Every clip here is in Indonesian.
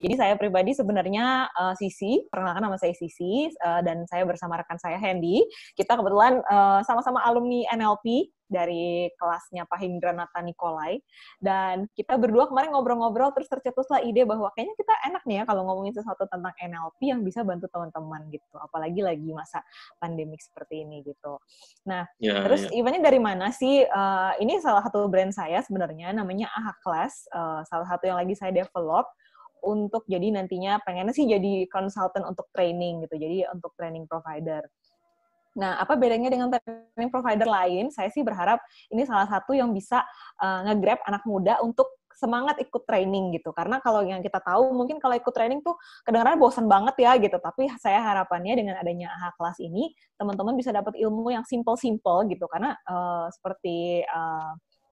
Jadi saya pribadi sebenarnya Sisi, perkenalkan nama saya Sisi, dan saya bersama rekan saya Hendy. Kita kebetulan sama-sama alumni NLP dari kelasnya Pak Hindra Nata Nikolai. Dan kita berdua kemarin ngobrol-ngobrol, terus tercetuslah ide bahwa kayaknya kita enak nih ya kalau ngomongin sesuatu tentang NLP yang bisa bantu teman-teman gitu. Apalagi lagi masa pandemik seperti ini gitu. Nah, terus eventnya dari mana sih? Ini salah satu brand saya sebenarnya, namanya AHA Class. Salah satu yang lagi saya develop untuk jadi nantinya pengennya sih jadi consultant untuk training gitu. Jadi untuk training provider. Nah, apa bedanya dengan training provider lain? Saya sih berharap ini salah satu yang bisa nge-grab anak muda untuk semangat ikut training gitu. Karena kalau yang kita tahu, mungkin kalau ikut training tuh kedengarannya bosan banget ya gitu. Tapi saya harapannya dengan adanya AHA Class ini, teman-teman bisa dapat ilmu yang simple-simple gitu. Karena seperti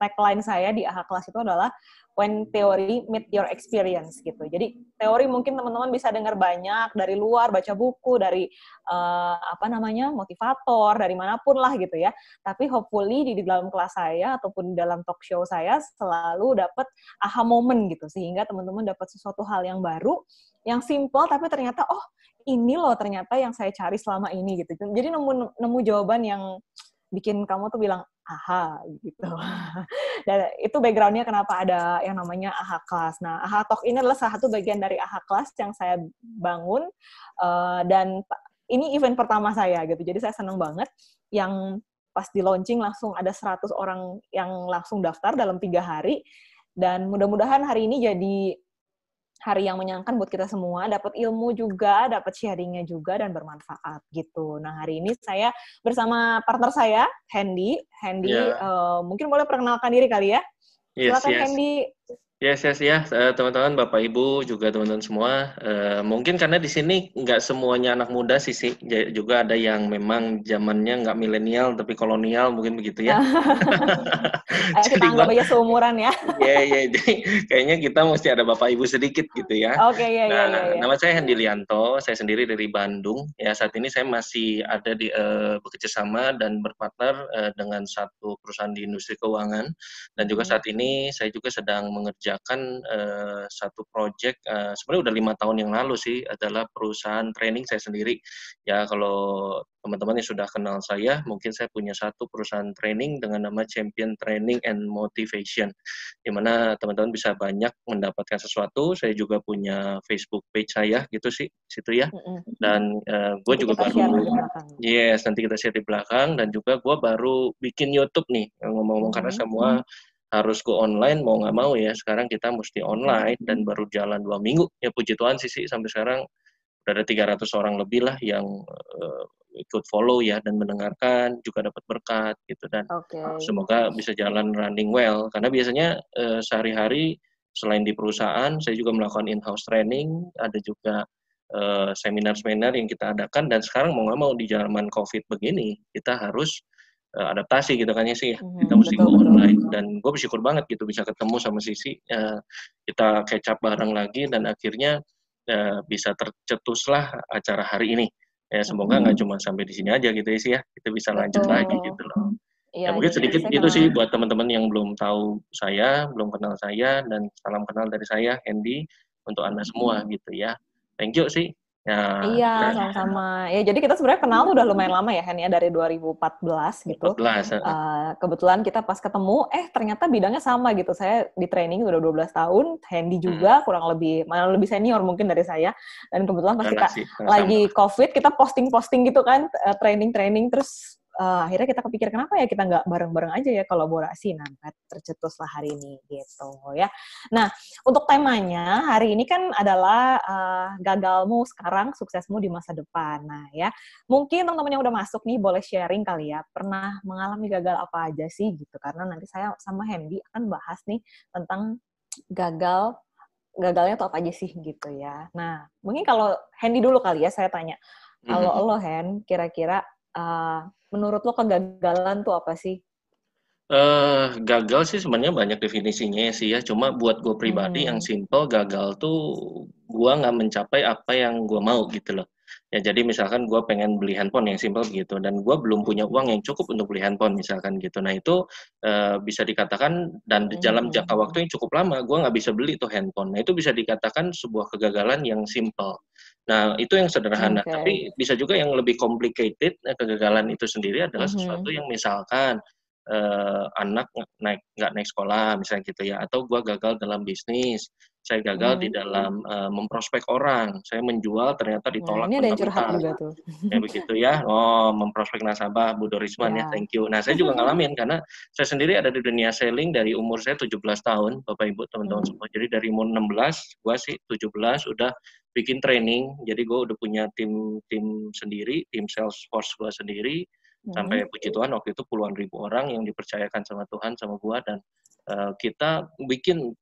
tagline saya di AHA Class itu adalah when theory meet your experience gitu. Jadi teori mungkin teman-teman bisa dengar banyak dari luar, baca buku dari motivator dari manapun lah gitu ya. Tapi hopefully di dalam kelas saya ataupun di dalam talk show saya selalu dapat aha moment gitu, sehingga teman-teman dapat sesuatu hal yang baru, yang simple tapi ternyata ini loh ternyata yang saya cari selama ini gitu. Jadi nemu jawaban yang bikin kamu tuh bilang aha gitu. Dan itu background-nya kenapa ada yang namanya AHA Class. Nah, AHA Talk ini adalah salah satu bagian dari AHA Class yang saya bangun, dan ini event pertama saya gitu. Jadi saya senang banget yang pas di launching langsung ada 100 orang yang langsung daftar dalam 3 hari. Dan mudah-mudahan hari ini jadi hari yang menyenangkan buat kita semua, dapat ilmu juga, dapat sharingnya juga, dan bermanfaat gitu. Nah, hari ini saya bersama partner saya, Hendy. Hendy, mungkin boleh perkenalkan diri kali ya? Silakan Hendy. Yes, teman-teman, Bapak Ibu, juga teman-teman semua. Mungkin karena di sini nggak semuanya anak muda sih, juga ada yang memang zamannya nggak milenial tapi kolonial, mungkin begitu ya. Kita anggap aja seumuran ya. Iya, jadi kayaknya kita mesti ada Bapak Ibu sedikit gitu ya. Oke, iya. Nama saya Hendy Lianto, saya sendiri dari Bandung. Ya, saat ini saya masih ada di bekerja sama dan berpartner dengan satu perusahaan di industri keuangan, dan juga saat ini saya juga sedang mengerjakan satu proyek sebenarnya udah 5 tahun yang lalu sih, adalah perusahaan training saya sendiri. Ya, kalau teman-teman yang sudah kenal saya, mungkin saya punya satu perusahaan training dengan nama Champion Training and Motivation, di mana teman-teman bisa banyak mendapatkan sesuatu. Saya juga punya Facebook page saya gitu sih, situ ya. Dan gue juga baru, nanti kita share di belakang. Dan juga gue baru bikin YouTube nih, ngomong-ngomong, karena semua harus go online, mau nggak mau ya, sekarang kita mesti online, dan baru jalan 2 minggu. Ya puji Tuhan sih, sampai sekarang udah ada 300 orang lebih lah yang ikut follow ya, dan mendengarkan, juga dapat berkat gitu. Dan semoga bisa jalan running well, karena biasanya sehari-hari selain di perusahaan, saya juga melakukan in-house training, ada juga seminar-seminar yang kita adakan. Dan sekarang mau nggak mau di zaman COVID begini, kita harus adaptasi gitu kan ya sih, kita mesti go online. Dan gue bersyukur banget gitu bisa ketemu sama Sisi, kita catch up bareng lagi, dan akhirnya bisa tercetuslah acara hari ini. Ya, semoga nggak cuma sampai di sini aja gitu ya sih ya, kita bisa lanjut lagi gitu loh. Ya, mungkin sedikit itu sih buat teman-teman yang belum tahu saya, belum kenal saya, dan salam kenal dari saya, Hendy, untuk Anda semua gitu ya. Thank you sih. Ya, iya, sama-sama. Ya, jadi kita sebenarnya kenal udah lumayan lama ya, Hen, ya, dari 2014 gitu. 14. Kebetulan kita pas ketemu, ternyata bidangnya sama gitu. Saya di training udah 12 tahun, Hendy juga kurang lebih, malah lebih senior mungkin dari saya. Dan kebetulan pas kita lagi COVID, kita posting-posting gitu kan, training-training, terus akhirnya kita kepikir kenapa ya kita nggak bareng-bareng aja ya kolaborasi. Nah, tercetuslah hari ini gitu ya. Nah, untuk temanya hari ini kan adalah gagalmu sekarang, suksesmu di masa depan. Nah ya, mungkin teman-teman yang udah masuk nih boleh sharing kali ya, pernah mengalami gagal apa aja sih gitu. Karena nanti saya sama Hendy akan bahas nih tentang gagalnya tuh apa aja sih gitu ya. Nah, mungkin kalau Hendy dulu kali ya saya tanya. Kalau lo, Hen, kira-kira menurut lo kegagalan tuh apa sih? Gagal sih sebenarnya banyak definisinya ya sih ya. Cuma buat gue pribadi yang simple, gagal tuh gue nggak mencapai apa yang gue mau gitu loh. Ya jadi misalkan gue pengen beli handphone yang simple gitu, dan gue belum punya uang yang cukup untuk beli handphone misalkan gitu. Nah itu bisa dikatakan, dan dalam jangka waktu yang cukup lama gue nggak bisa beli tuh handphone. Nah itu bisa dikatakan sebuah kegagalan yang simple. Nah itu yang sederhana. Tapi bisa juga yang lebih complicated. Kegagalan itu sendiri adalah sesuatu yang misalkan anak nggak naik sekolah misalnya gitu ya, atau gue gagal dalam bisnis, saya gagal di dalam memprospek orang, saya menjual ternyata Nah, ditolak ini ada yang curhat mentah-mentah, juga tuh. kayak begitu ya. Oh, memprospek nasabah, Bu Dorisman ya, Ya. thank you. Nah, saya juga ngalamin karena saya sendiri ada di dunia selling dari umur saya 17 tahun, Bapak Ibu, teman-teman semua. Jadi dari umur 16, gua sih 17 udah bikin training. Jadi gue udah punya tim sendiri, tim Salesforce gua sendiri. Sampai puji Tuhan waktu itu puluhan ribu orang yang dipercayakan sama Tuhan sama gua, dan kita bikin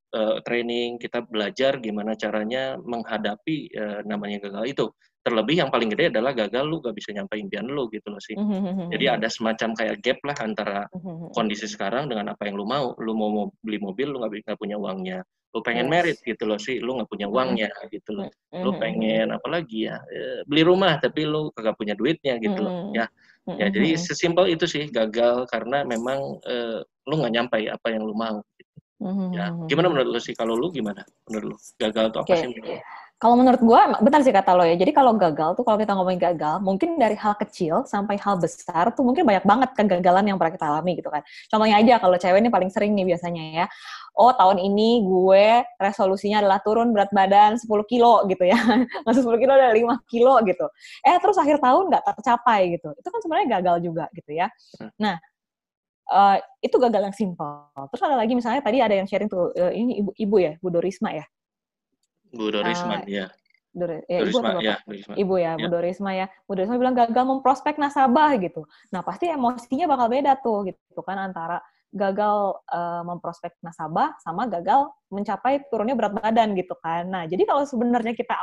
training, kita belajar gimana caranya menghadapi namanya gagal itu. Terlebih yang paling gede adalah gagal lu gak bisa nyampe impian lu gitu loh sih. Jadi ada semacam kayak gap lah antara kondisi sekarang dengan apa yang lu mau. Lu mau beli mobil, lu gak punya uangnya. Lu pengen merit gitu loh sih, lu gak punya uangnya gitu loh. Lu pengen apa lagi ya, beli rumah tapi lu kagak punya duitnya gitu loh ya. Ya jadi sesimpel itu sih, gagal karena memang lu nggak nyampe apa yang lu mau. Gitu. Ya, gimana menurut lu sih? Kalau lu gimana? Menurut lu gagal itu apa sih? Kalau menurut gue, benar sih kata lo ya. Jadi kalau gagal tuh, kalau kita ngomongin gagal, mungkin dari hal kecil sampai hal besar tuh mungkin banyak banget kegagalan yang pernah kita alami gitu kan. Contohnya aja kalau cewek ini paling sering nih biasanya ya. Oh, tahun ini gue resolusinya adalah turun berat badan 10 kilo gitu ya. Masuk 10 kilo ada 5 kilo gitu. Terus akhir tahun nggak tercapai gitu. Itu kan sebenarnya gagal juga gitu ya. Nah, itu gagal yang simpel. Terus ada lagi misalnya tadi ada yang sharing tuh, ini ibu ya, Bu Dorisma ya. Bu Dorisman, ya. Ibu atau bapak? Dorisman. Ibu ya, Bu Dorisma ya. Bu Dorisma bilang gagal memprospek nasabah gitu. Nah, pasti emosinya bakal beda tuh gitu kan, antara gagal memprospek nasabah sama gagal mencapai turunnya berat badan gitu kan. Nah, jadi kalau sebenarnya kita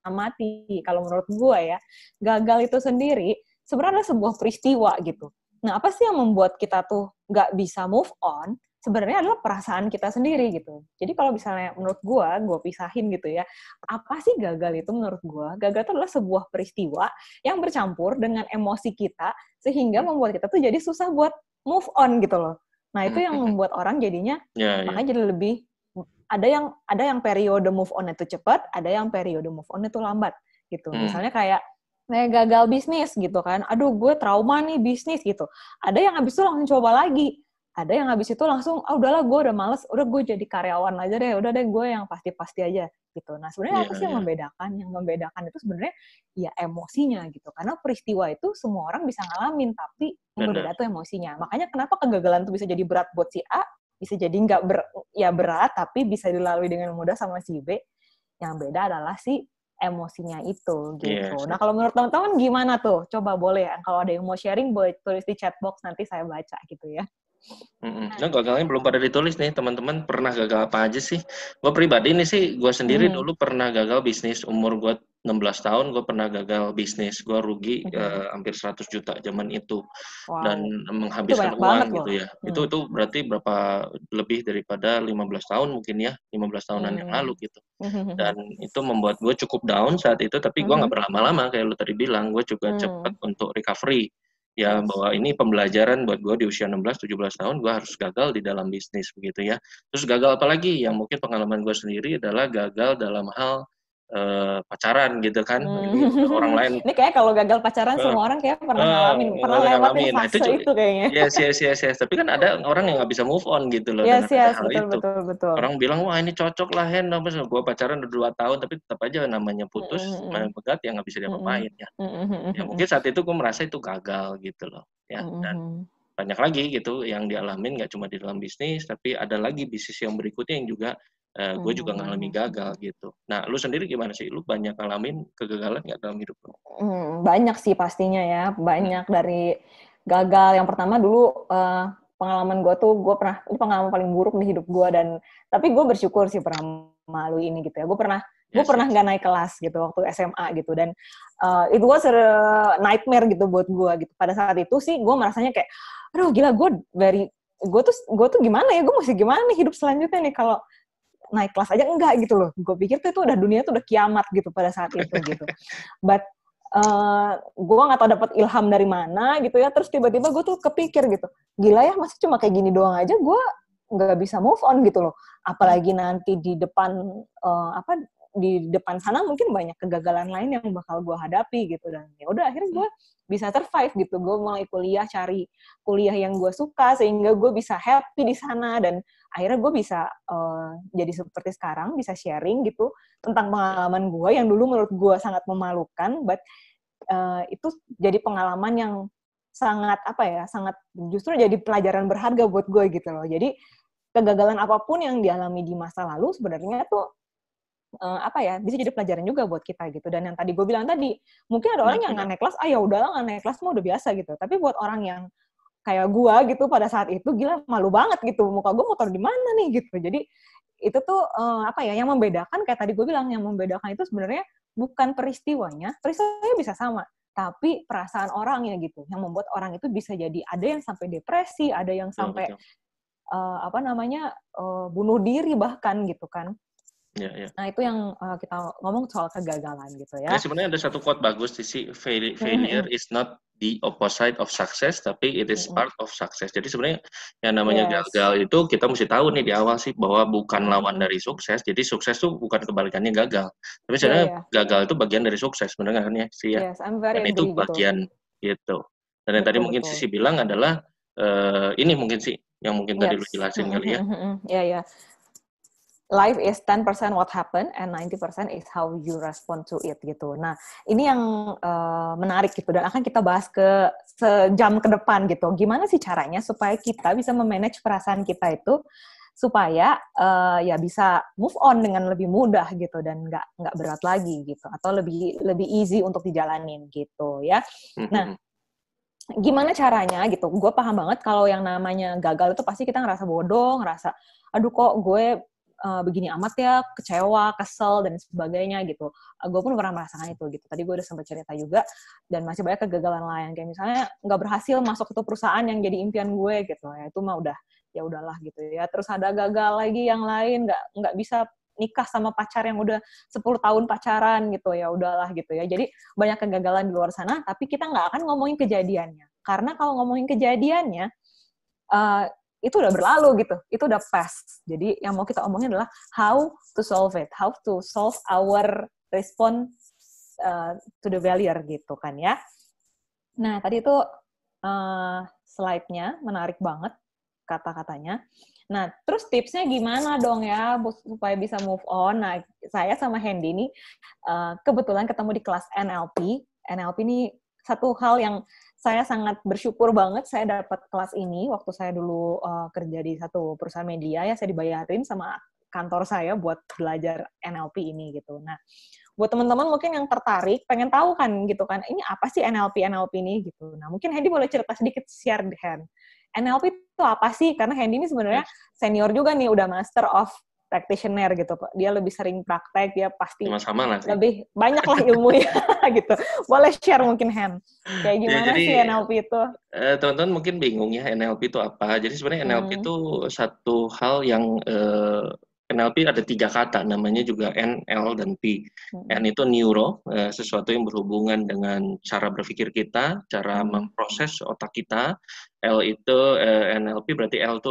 amati, kalau menurut gue ya, gagal itu sendiri sebenarnya adalah sebuah peristiwa gitu. Nah, apa sih yang membuat kita tuh nggak bisa move on? Sebenarnya adalah perasaan kita sendiri gitu. Jadi kalau misalnya menurut gue pisahin gitu ya, apa sih gagal itu menurut gue? Gagal itu adalah sebuah peristiwa yang bercampur dengan emosi kita, sehingga membuat kita tuh jadi susah buat move on gitu loh. Nah itu yang membuat orang jadinya, makanya jadi lebih, ada yang periode move on itu cepat, ada yang periode move on itu lambat gitu. Misalnya kayak gagal bisnis gitu kan, aduh gue trauma nih bisnis gitu. Ada yang habis itu langsung coba lagi. Ada yang habis itu langsung, udahlah gue udah males, udah gue jadi karyawan aja deh, udah deh gue yang pasti-pasti aja gitu. Nah sebenarnya apa sih yang membedakan? Yang membedakan itu sebenarnya ya emosinya gitu. Karena peristiwa itu semua orang bisa ngalamin, tapi yang berbeda tuh emosinya. Makanya kenapa kegagalan itu bisa jadi berat buat si A, bisa jadi nggak berat, tapi bisa dilalui dengan mudah sama si B. Yang beda adalah si emosinya itu gitu. Nah kalau menurut teman-teman gimana tuh? Coba boleh ya, kalau ada yang mau sharing boleh tulis di chat box, nanti saya baca gitu ya. Nah, gagalnya belum pada ditulis nih, teman-teman pernah gagal apa aja sih? Gue pribadi nih sih, gue sendiri dulu pernah gagal bisnis, umur gue 16 tahun gue pernah gagal bisnis, gue rugi hampir 100 juta zaman itu, dan menghabiskan uang gitu ya. Itu berarti berapa, lebih daripada 15 tahun mungkin ya, 15 tahunan yang lalu gitu. Dan itu membuat gue cukup down saat itu, tapi gue nggak berlama-lama kayak lu tadi bilang, gue juga cepat untuk recovery. Ya, bahwa ini pembelajaran buat gue di usia 16-17 tahun, gue harus gagal di dalam bisnis begitu ya. Terus gagal apa lagi? Yang mungkin pengalaman gue sendiri adalah gagal dalam hal pacaran gitu kan. Ini orang lain. Ini kayak kalau gagal pacaran semua orang kayak pernah lewatin fase nah, itu kayaknya. Yes. Tapi kan ada orang yang nggak bisa move on gitu loh dengan hal itu. Orang bilang, wah ini cocok lah Hen, gue pacaran udah 2 tahun, tapi tetap aja namanya putus, begat ya nggak bisa diapa-apain ya. Ya mungkin saat itu gue merasa itu gagal gitu loh ya. Dan banyak lagi gitu yang dialamin, nggak cuma di dalam bisnis, tapi ada lagi bisnis yang berikutnya yang juga gue juga ngalami gagal gitu. Nah, lu sendiri gimana sih? Lu banyak ngalamin kegagalan nggak dalam hidup lu? Banyak sih pastinya ya, banyak dari gagal. Yang pertama dulu pengalaman gue tuh, ini pengalaman paling buruk di hidup gue, dan tapi gue bersyukur sih pernah melalui ini gitu ya. Gue pernah nggak naik kelas gitu waktu SMA gitu, dan itu was a nightmare gitu buat gue gitu. Pada saat itu sih gue merasanya kayak, aduh gila, gue tuh gimana ya, gue mesti gimana nih hidup selanjutnya nih kalau naik kelas aja enggak gitu loh. Gue pikir tuh itu udah dunia tuh udah kiamat gitu pada saat itu gitu. But gue nggak tahu dapat ilham dari mana gitu ya, terus tiba-tiba gue tuh kepikir gitu, gila ya, masih cuma kayak gini doang aja gue nggak bisa move on gitu loh, apalagi nanti di depan di depan sana mungkin banyak kegagalan lain yang bakal gue hadapi gitu. Dan ya udah akhirnya gue bisa survive gitu, gue mulai kuliah, cari kuliah yang gue suka sehingga gue bisa happy di sana, dan akhirnya gue bisa jadi seperti sekarang, bisa sharing gitu tentang pengalaman gue yang dulu menurut gue sangat memalukan, but itu jadi pengalaman yang sangat sangat justru jadi pelajaran berharga buat gue gitu loh. Jadi kegagalan apapun yang dialami di masa lalu sebenarnya tuh bisa jadi pelajaran juga buat kita gitu. Dan yang tadi gue bilang tadi, mungkin ada orang yang nggak naik kelas, ya udahlah nggak naik kelas mah udah biasa gitu. Tapi buat orang yang kayak gue gitu pada saat itu, gila malu banget gitu, muka gue mau taruh di mana nih gitu. Jadi itu tuh yang membedakan, kayak tadi gue bilang, yang membedakan itu sebenarnya bukan peristiwanya bisa sama, tapi perasaan orangnya gitu, yang membuat orang itu bisa jadi ada yang sampai depresi, ada yang sampai bunuh diri bahkan gitu kan. Ya. Nah, itu yang kita ngomong soal kegagalan gitu ya. Nah, sebenarnya ada satu quote bagus sih, failure is not the opposite of success, tapi it is part of success. Jadi sebenarnya yang namanya gagal itu kita mesti tahu nih di awal sih bahwa bukan lawan dari sukses. Jadi sukses tuh bukan kebalikannya gagal. Tapi sebenarnya gagal itu bagian dari sukses, benar kan ya sih ya? Yes, I'm very Dan itu bagian gitu. Dan yang tadi mungkin Sisi bilang adalah ini mungkin sih yang mungkin tadi lu jelasin kali ya. Iya. Life is 10% what happened and 90% is how you respond to it gitu. Nah, ini yang menarik gitu, dan akan kita bahas ke sejam ke depan gitu. Gimana sih caranya supaya kita bisa memanage perasaan kita itu supaya bisa move on dengan lebih mudah gitu, dan nggak berat lagi gitu, atau lebih easy untuk dijalanin gitu ya. Nah, gimana caranya gitu? Gue paham banget kalau yang namanya gagal itu pasti kita ngerasa bodoh, ngerasa aduh kok gue begini amat ya, kecewa, kesel, dan sebagainya gitu. Gue pun pernah merasakan itu gitu. Tadi gue udah sempat cerita juga, dan masih banyak kegagalan lain. Kayak misalnya nggak berhasil masuk ke perusahaan yang jadi impian gue gitu. Ya itu mah udah, ya udahlah gitu ya. Terus ada gagal lagi yang lain, nggak bisa nikah sama pacar yang udah 10 tahun pacaran gitu, ya udahlah gitu ya. Jadi banyak kegagalan di luar sana, tapi kita nggak akan ngomongin kejadiannya. Karena kalau ngomongin kejadiannya, itu udah berlalu gitu, itu udah past. Jadi yang mau kita omongin adalah how to solve it, how to solve our response to the failure gitu kan ya. Nah tadi itu slide-nya menarik banget kata-katanya. Nah terus tipsnya gimana dong ya supaya bisa move on? Nah saya sama Hendy ini kebetulan ketemu di kelas NLP. NLP ini satu hal yang saya sangat bersyukur banget saya dapat kelas ini waktu saya dulu kerja di satu perusahaan media ya, saya dibayarin sama kantor saya buat belajar NLP ini gitu. Nah, buat teman-teman mungkin yang tertarik, pengen tahu kan gitu kan, ini apa sih NLP ini gitu. Nah, mungkin Hendy boleh cerita sedikit, share di Hen. NLP itu apa sih? Karena Hendy ini sebenarnya senior juga nih, udah master of practitioner gitu, Pak. Dia lebih sering praktek, dia pasti lebih banyak lah ilmunya gitu. Boleh share mungkin, Hen. Kayak gimana sih NLP itu? Teman-teman mungkin bingung ya NLP itu apa. Jadi sebenarnya NLP itu satu hal yang NLP ada 3 kata, namanya juga N, L, dan P. N itu neuro, sesuatu yang berhubungan dengan cara berpikir kita, cara memproses otak kita. L itu NLP berarti L itu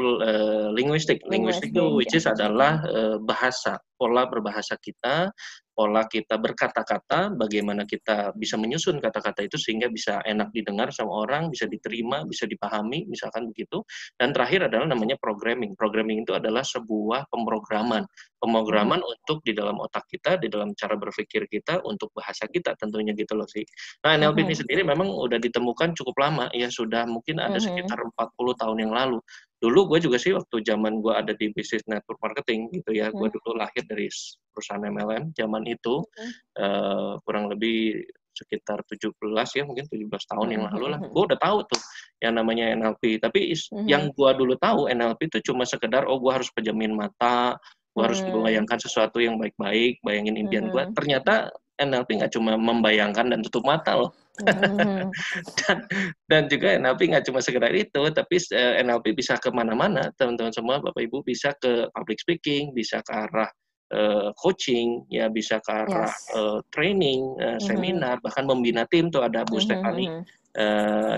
linguistik. Linguistik itu which is adalah bahasa, pola berbahasa kita, pola kita berkata-kata, bagaimana kita bisa menyusun kata-kata itu sehingga bisa enak didengar sama orang, bisa diterima, bisa dipahami, misalkan begitu. Dan terakhir adalah namanya programming. Programming itu adalah sebuah pemrograman untuk di dalam otak kita, di dalam cara berpikir kita, untuk bahasa kita tentunya gitu loh sih. Nah, NLP ini sendiri memang udah ditemukan cukup lama, ya sudah mungkin ada sekitar 40 tahun yang lalu. Dulu gue juga sih waktu zaman gue ada di bisnis network marketing gitu ya, gue dulu lahir dari perusahaan MLM zaman itu, kurang lebih sekitar 17 ya, mungkin 17 tahun yang lalu lah, gue udah tahu tuh yang namanya NLP. Tapi yang gue dulu tahu NLP itu cuma sekedar, gue harus pejamin mata, gue harus membayangkan sesuatu yang baik-baik, bayangin impian gue. Ternyata NLP nggak cuma membayangkan dan tutup mata loh. dan juga NLP nggak cuma sekedar itu, tapi NLP bisa kemana-mana, teman-teman semua, Bapak Ibu, bisa ke public speaking, bisa ke arah coaching, ya bisa ke arah Yes. training, seminar, bahkan membina tim. Tuh ada Bu Stefani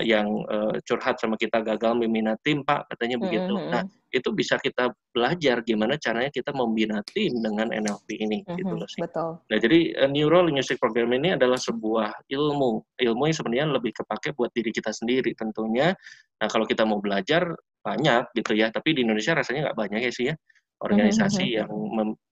yang curhat sama kita, gagal membina tim Pak, katanya begitu. Nah, itu bisa kita belajar gimana caranya kita membina tim dengan NLP ini, gitu loh sih. Betul. Nah, jadi Neuro Linguistic Program ini adalah sebuah ilmu yang sebenarnya lebih kepake buat diri kita sendiri tentunya. Nah, kalau kita mau belajar banyak gitu ya, tapi di Indonesia rasanya nggak banyak ya sih ya, organisasi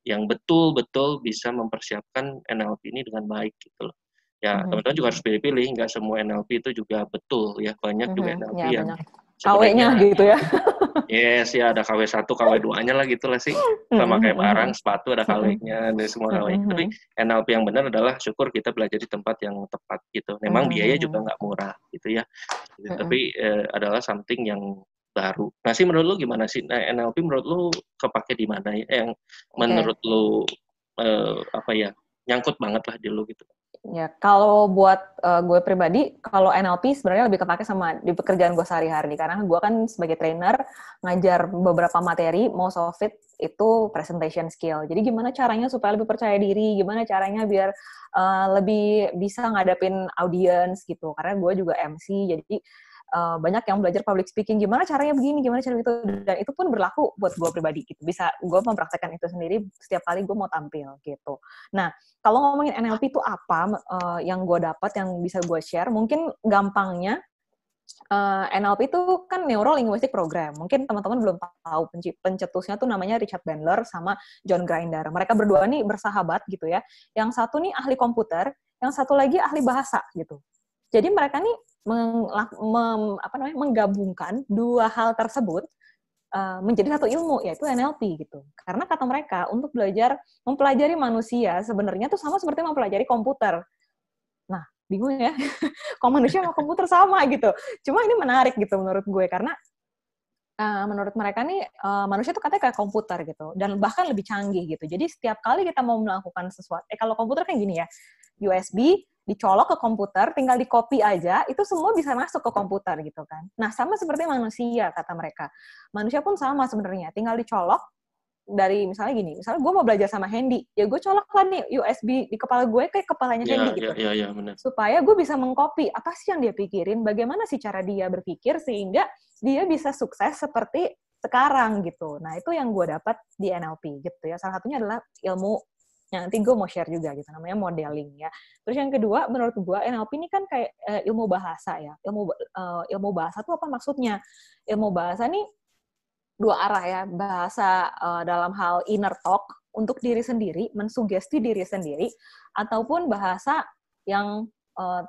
yang betul-betul bisa mempersiapkan NLP ini dengan baik gitu loh. Ya, teman-teman juga harus pilih-pilih, nggak semua NLP itu juga betul ya, banyak juga NLP Ya, yang banyak KW-nya sebenarnya gitu ya. yes, ya ada KW1, KW2-nya lah gitu lah sih. Sama kayak barang, sepatu ada KW-nya, dan semua KW-nya. Tapi NLP yang benar adalah syukur kita belajar di tempat yang tepat gitu. Memang biaya juga nggak murah gitu ya. Tapi adalah something yang baru. Nah sih menurut lu gimana sih? Nah, NLP menurut lu kepake di mana ya? Yang menurut lu apa ya, nyangkut banget lah di lu gitu. Ya, kalau buat gue pribadi, kalau NLP sebenarnya lebih kepake sama di pekerjaan gue sehari-hari. Karena gue kan sebagai trainer, ngajar beberapa materi, most of it itu presentation skill. Jadi gimana caranya supaya lebih percaya diri, gimana caranya biar lebih bisa ngadapin audience gitu. Karena gue juga MC, jadi banyak yang belajar public speaking, gimana caranya begini, gimana cara itu, dan itu pun berlaku buat gue pribadi gitu. Bisa gue mempraktekkan itu sendiri setiap kali gue mau tampil gitu. Nah, kalau ngomongin NLP itu apa yang gue dapat, yang bisa gue share, mungkin gampangnya NLP itu kan Neuro Linguistic Program. Mungkin teman-teman belum tahu, pencetusnya tuh namanya Richard Bandler sama John Grinder. Mereka berdua nih bersahabat gitu ya. Yang satu nih ahli komputer, yang satu lagi ahli bahasa gitu. Jadi mereka nih menggabungkan dua hal tersebut menjadi satu ilmu, yaitu NLP gitu. Karena kata mereka, untuk mempelajari manusia sebenarnya tuh sama seperti mempelajari komputer. Nah, bingung ya, kok manusia sama komputer sama gitu. Cuma ini menarik gitu menurut gue, karena menurut mereka nih manusia tuh katanya kayak komputer gitu, dan bahkan lebih canggih gitu. Jadi setiap kali kita mau melakukan sesuatu, kalau komputer kan gini ya, USB dicolok ke komputer, tinggal di copy aja, itu semua bisa masuk ke komputer gitu kan. Nah, sama seperti manusia, kata mereka. Manusia pun sama sebenarnya, tinggal dicolok dari misalnya gini, misalnya gue mau belajar sama Hendy, ya gue colok lah nih USB di kepala gue kayak kepalanya Hendy gitu. Ya, benar. Supaya gue bisa mengcopy apa sih yang dia pikirin, bagaimana sih cara dia berpikir sehingga dia bisa sukses seperti sekarang gitu. Nah, itu yang gue dapat di NLP gitu ya. Salah satunya adalah ilmu yang nanti gue mau share juga gitu, namanya modeling ya. Terus yang kedua, menurut gue NLP ini kan kayak ilmu bahasa ya. Ilmu bahasa tuh apa maksudnya? Ilmu bahasa nih dua arah ya, bahasa dalam hal inner talk untuk diri sendiri, mensugesti diri sendiri, ataupun bahasa yang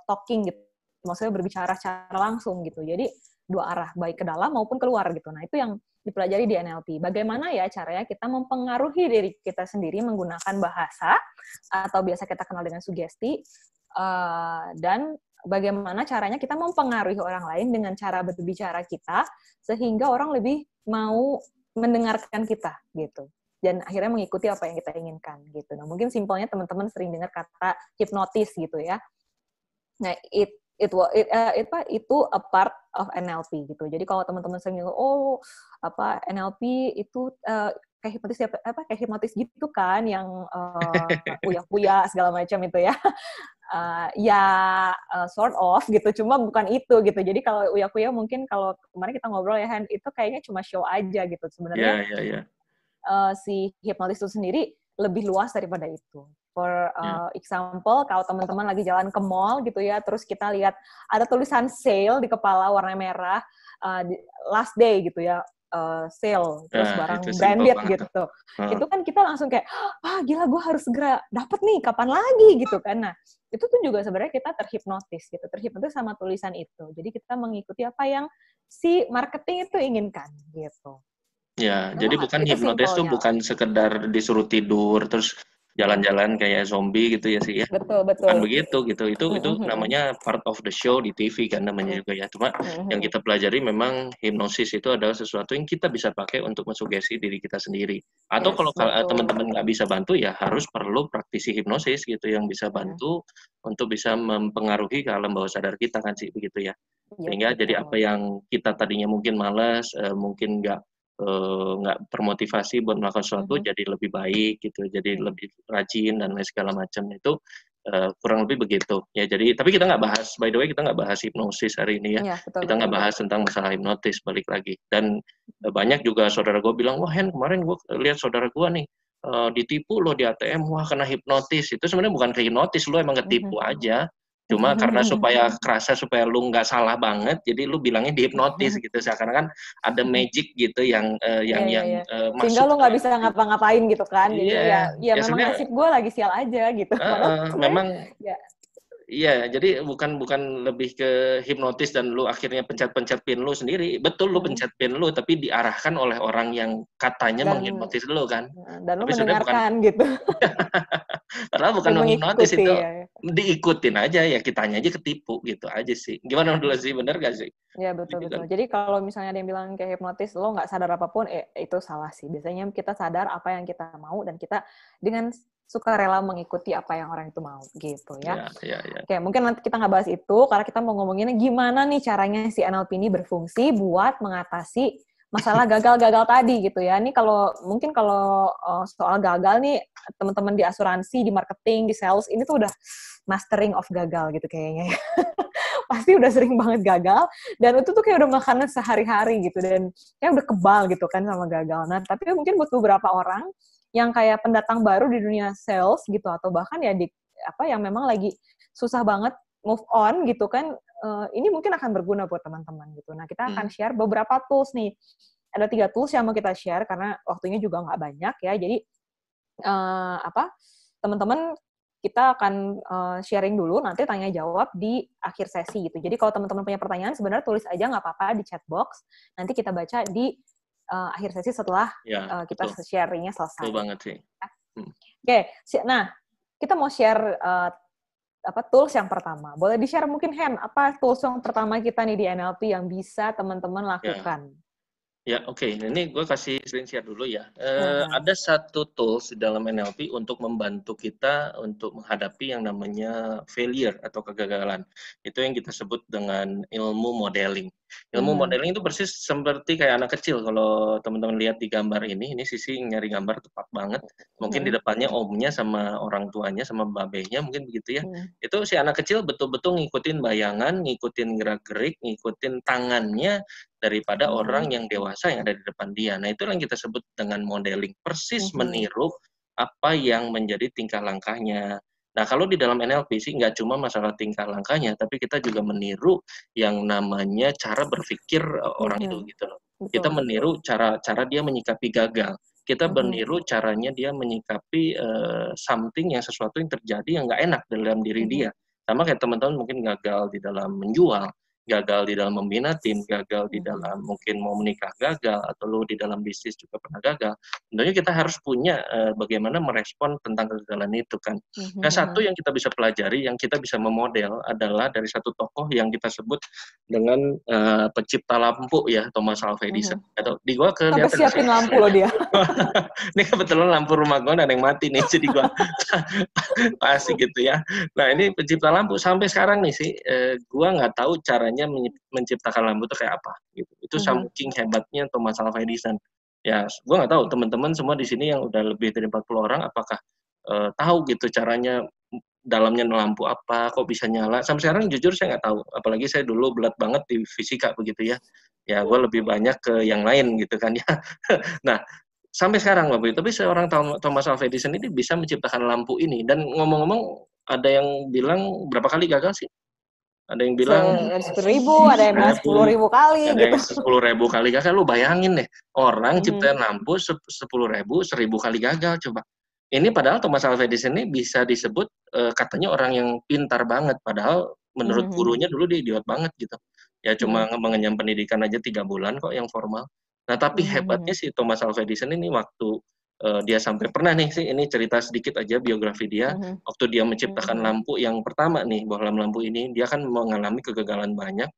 talking gitu, maksudnya berbicara secara langsung gitu. Jadi dua arah, baik ke dalam maupun keluar gitu. Nah, itu yang dipelajari di NLP. Bagaimana ya caranya kita mempengaruhi diri kita sendiri menggunakan bahasa, atau biasa kita kenal dengan sugesti, dan bagaimana caranya kita mempengaruhi orang lain dengan cara berbicara kita, sehingga orang lebih mau mendengarkan kita gitu, dan akhirnya mengikuti apa yang kita inginkan gitu. Nah, mungkin simpelnya teman-teman sering dengar kata hipnotis gitu ya. Nah, itu a part of NLP gitu. Jadi kalau teman-teman sering NLP itu kayak hipnotis gitu kan, yang uya-uya segala macam itu ya. Sort of gitu, cuma bukan itu gitu. Jadi kalau uya-kuya mungkin kalau kemarin kita ngobrol ya, Han, itu kayaknya cuma show aja gitu. Sebenarnya si hipnotis itu sendiri lebih luas daripada itu. For example, kalau teman-teman lagi jalan ke mall gitu ya, terus kita lihat ada tulisan sale di kepala warna merah, last day gitu ya, sale, terus barang branded gitu. Itu kan kita langsung kayak, gila, gue harus segera dapet nih, kapan lagi gitu kan. Nah, itu tuh juga sebenarnya kita terhipnotis gitu, terhipnotis sama tulisan itu. Jadi kita mengikuti apa yang si marketing itu inginkan gitu. Ya, jadi bukan hipnotis tuh bukan sekedar disuruh tidur terus jalan-jalan kayak zombie gitu ya sih ya. Betul. Bukan begitu gitu. Itu namanya part of the show di TV kan namanya juga ya. Cuma yang kita pelajari memang hipnosis itu adalah sesuatu yang kita bisa pakai untuk mensugesti diri kita sendiri. Atau kalau teman-teman nggak bisa bantu ya harus perlu praktisi hipnosis gitu yang bisa bantu untuk bisa mempengaruhi ke alam bawah sadar kita kan sih begitu ya. Sehingga jadi apa yang kita tadinya mungkin malas, mungkin nggak nggak termotivasi buat melakukan sesuatu jadi lebih baik gitu, jadi lebih rajin dan lain segala macam itu kurang lebih begitu ya. Jadi tapi kita nggak bahas, by the way kita nggak bahas hipnosis hari ini ya. Iya, betul, Kita nggak betul. bahas tentang masalah hipnotis, balik lagi. Dan banyak juga saudara gue bilang, wah Hen kemarin gue lihat saudara gue nih ditipu loh di ATM, wah kena hipnotis. Itu sebenarnya bukan ke hipnotis, lo emang ketipu aja. Cuma karena supaya kerasa, supaya lu nggak salah banget, jadi lu bilangnya dihipnotis gitu. Seakan-akan ada magic gitu yang Iya, iya, iya. Sehingga masuk lu nggak bisa ngapa-ngapain gitu kan. Jadi iya, ya ya memang sebenarnya nasib gue lagi sial aja gitu. Padahal sebenarnya memang ya. iya, jadi bukan lebih ke hipnotis dan lu akhirnya pencet-pencet pin lu sendiri. Betul lu pencet pin lu, tapi diarahkan oleh orang yang katanya Dan menghipnotis lu kan. lu Tapi sebenarnya bukan, mendengarkan gitu padahal bukan dan menghipnotis mengikuti itu, ya. diikutin aja ya, kitanya aja ketipu gitu aja sih. Gimana menurut sih, bener gak sih? Ya betul Gitu kan. betul. Jadi kalau misalnya ada yang bilang kayak hipnotis, lo nggak sadar apapun, itu salah sih. Biasanya kita sadar apa yang kita mau dan kita dengan sukarela mengikuti apa yang orang itu mau gitu ya. Ya. Oke, mungkin nanti kita nggak bahas itu karena kita mau ngomongin gimana nih caranya si NLP ini berfungsi buat mengatasi masalah gagal-gagal tadi gitu ya. Ini mungkin kalau soal gagal nih teman-teman di asuransi, di marketing, di sales ini tuh udah mastering of gagal gitu kayaknya ya. Pasti udah sering banget gagal dan itu tuh kayak udah makanan sehari-hari gitu dan kayak udah kebal gitu kan sama gagal. Nah, tapi mungkin buat beberapa orang yang kayak pendatang baru di dunia sales gitu atau bahkan ya yang memang lagi susah banget move on gitu kan, ini mungkin akan berguna buat teman-teman gitu. Nah, kita akan share beberapa tools nih. Ada 3 tools yang mau kita share karena waktunya juga nggak banyak ya. Jadi teman-teman kita akan sharing dulu, nanti tanya jawab di akhir sesi gitu. Jadi kalau teman-teman punya pertanyaan, sebenarnya tulis aja nggak apa-apa di chat box. Nanti kita baca di akhir sesi setelah kita sharingnya selesai. Betul banget sih. Oke, nah kita mau share tools yang pertama. Boleh di-share mungkin Hen, apa tools yang pertama kita nih di NLP yang bisa teman-teman lakukan? Ya, oke. Ini gue kasih screen share dulu ya. Ada satu tools di dalam NLP untuk membantu kita untuk menghadapi yang namanya failure atau kegagalan. Itu yang kita sebut dengan ilmu modeling. Ilmu modeling itu persis seperti kayak anak kecil. Kalau teman-teman lihat di gambar ini Sisi nyari gambar tepat banget. Mungkin di depannya omnya sama orang tuanya sama babenya, mungkin begitu ya. Itu si anak kecil betul-betul ngikutin bayangan, ngikutin gerak-gerik, ngikutin tangannya daripada orang yang dewasa yang ada di depan dia. Nah, itu yang kita sebut dengan modeling. Persis meniru apa yang menjadi tingkah langkahnya. Nah, kalau di dalam NLP sih nggak cuma masalah tingkah langkahnya, tapi kita juga meniru yang namanya cara berpikir orang itu gitu loh. Kita meniru cara dia menyikapi gagal. Kita meniru caranya dia menyikapi something yang sesuatu yang terjadi yang nggak enak dalam diri dia. Sama kayak teman-teman mungkin gagal di dalam menjual, gagal di dalam membina tim, gagal di dalam mungkin mau menikah gagal, atau lu di dalam bisnis juga pernah gagal. Tentunya kita harus punya bagaimana merespon tentang kegagalan itu kan. Nah, satu yang kita bisa pelajari, yang kita bisa memodel adalah dari satu tokoh yang kita sebut dengan pencipta lampu ya, Thomas Alva Edison. Atau di gua kelihatan sampai siapin lampu loh dia. Ini kebetulan lampu rumah gua ada yang mati nih, jadi gua pasti gitu ya. Nah, ini pencipta lampu sampai sekarang nih sih, gua nggak tahu caranya menciptakan lampu itu kayak apa gitu. Itu saking hebatnya Thomas Alva Edison. Ya, gue nggak tahu teman-teman semua di sini yang udah lebih dari 40 orang apakah tahu gitu caranya dalamnya lampu apa, kok bisa nyala. Sampai sekarang jujur saya nggak tahu. Apalagi saya dulu belat banget di fisika begitu ya. Ya, gue lebih banyak ke yang lain gitu kan ya. Nah, sampai sekarang Bapak Ibu, tapi seorang Thomas Alva Edison ini bisa menciptakan lampu ini. Dan ngomong-ngomong, ada yang bilang berapa kali gagal sih? Ada yang bilang 10.000, ada yang bilang 10.000 kali ada gitu. Yang 10.000 kali gagal. Lu bayangin deh, orang ciptain lampu 10.000, 1.000 kali gagal coba. Ini padahal Thomas Alva Edison ini bisa disebut katanya orang yang pintar banget, padahal menurut gurunya dulu dia idiot banget gitu. Ya cuma mengenyam pendidikan aja 3 bulan kok yang formal. Nah, tapi hebatnya si Thomas Alva Edison ini waktu dia sampai pernah nih sih, ini cerita sedikit aja biografi dia, waktu dia menciptakan lampu yang pertama nih, bohlam lampu ini, dia kan mengalami kegagalan banyak.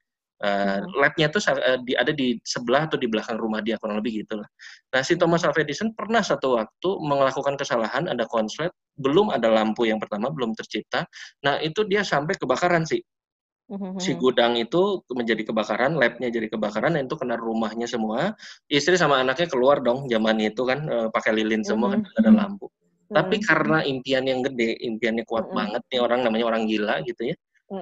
Lab-nya tuh ada di sebelah atau di belakang rumah dia, kurang lebih gitu lah. Nah, si Thomas Alva Edison pernah satu waktu melakukan kesalahan, ada konslet, belum ada lampu yang pertama, belum tercipta. Nah, itu dia sampai kebakaran sih. Si gudang itu menjadi kebakaran, labnya jadi kebakaran, dan itu kena rumahnya semua. Istri sama anaknya keluar dong, zaman itu kan pakai lilin semua kan, nggak ada lampu. Tapi karena impian yang gede, impiannya kuat banget nih orang, namanya orang gila gitu ya.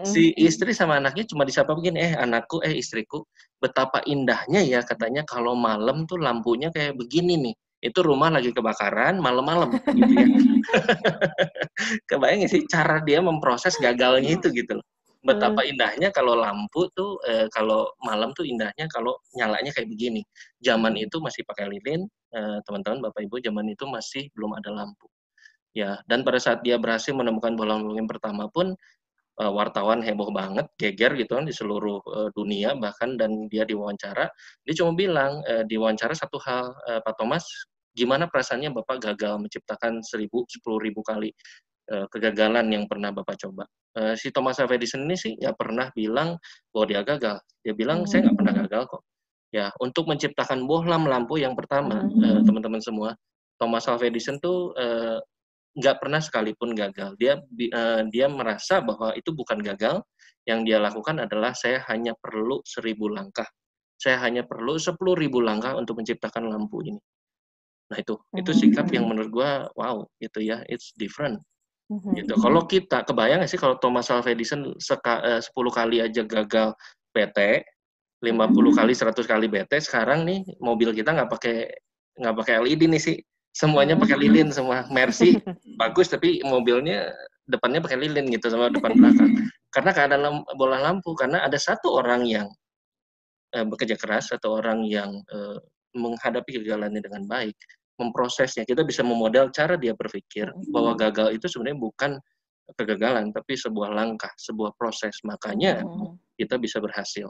Si istri sama anaknya cuma disapa begini, anakku, istriku, betapa indahnya ya katanya kalau malam tuh lampunya kayak begini nih. Itu rumah lagi kebakaran malam-malam gitu ya. Kebayang nggak sih cara dia memproses gagalnya itu gitu loh. Betapa indahnya kalau lampu tuh kalau malam tuh indahnya kalau nyalanya kayak begini. Zaman itu masih pakai lilin, teman-teman Bapak Ibu, zaman itu masih belum ada lampu. Ya, dan pada saat dia berhasil menemukan bola yang pertama pun wartawan heboh banget, geger gitu kan di seluruh dunia bahkan, dan dia diwawancara, dia cuma bilang diwawancara satu hal, Pak Thomas, gimana perasaannya Bapak gagal menciptakan 10.000 kali kegagalan yang pernah Bapak coba. Si Thomas Alva Edison ini sih nggak pernah bilang bahwa dia gagal. Dia bilang, saya nggak pernah gagal kok. Ya, untuk menciptakan bohlam lampu yang pertama, teman-teman semua, Thomas Alva Edison tuh nggak pernah sekalipun gagal. Dia merasa bahwa itu bukan gagal, yang dia lakukan adalah saya hanya perlu 1.000 langkah. Saya hanya perlu 10.000 langkah untuk menciptakan lampu ini. Nah itu sikap yang menurut gua wow gitu ya, it's different. Gitu. Kalau kita kebayang nggak sih kalau Thomas Alva Edison 10 kali aja gagal PT, 50 kali 100 kali BT, sekarang nih mobil kita nggak pakai LED nih sih, semuanya pakai lilin semua. Mercy bagus tapi mobilnya depannya pakai lilin gitu sama depan belakang. Karena keadaan bola lampu, karena ada satu orang yang bekerja keras, atau orang yang menghadapi kegagalannya dengan baik, memprosesnya. Kita bisa memodel cara dia berpikir bahwa gagal itu sebenarnya bukan kegagalan, tapi sebuah langkah, sebuah proses. Makanya kita bisa berhasil.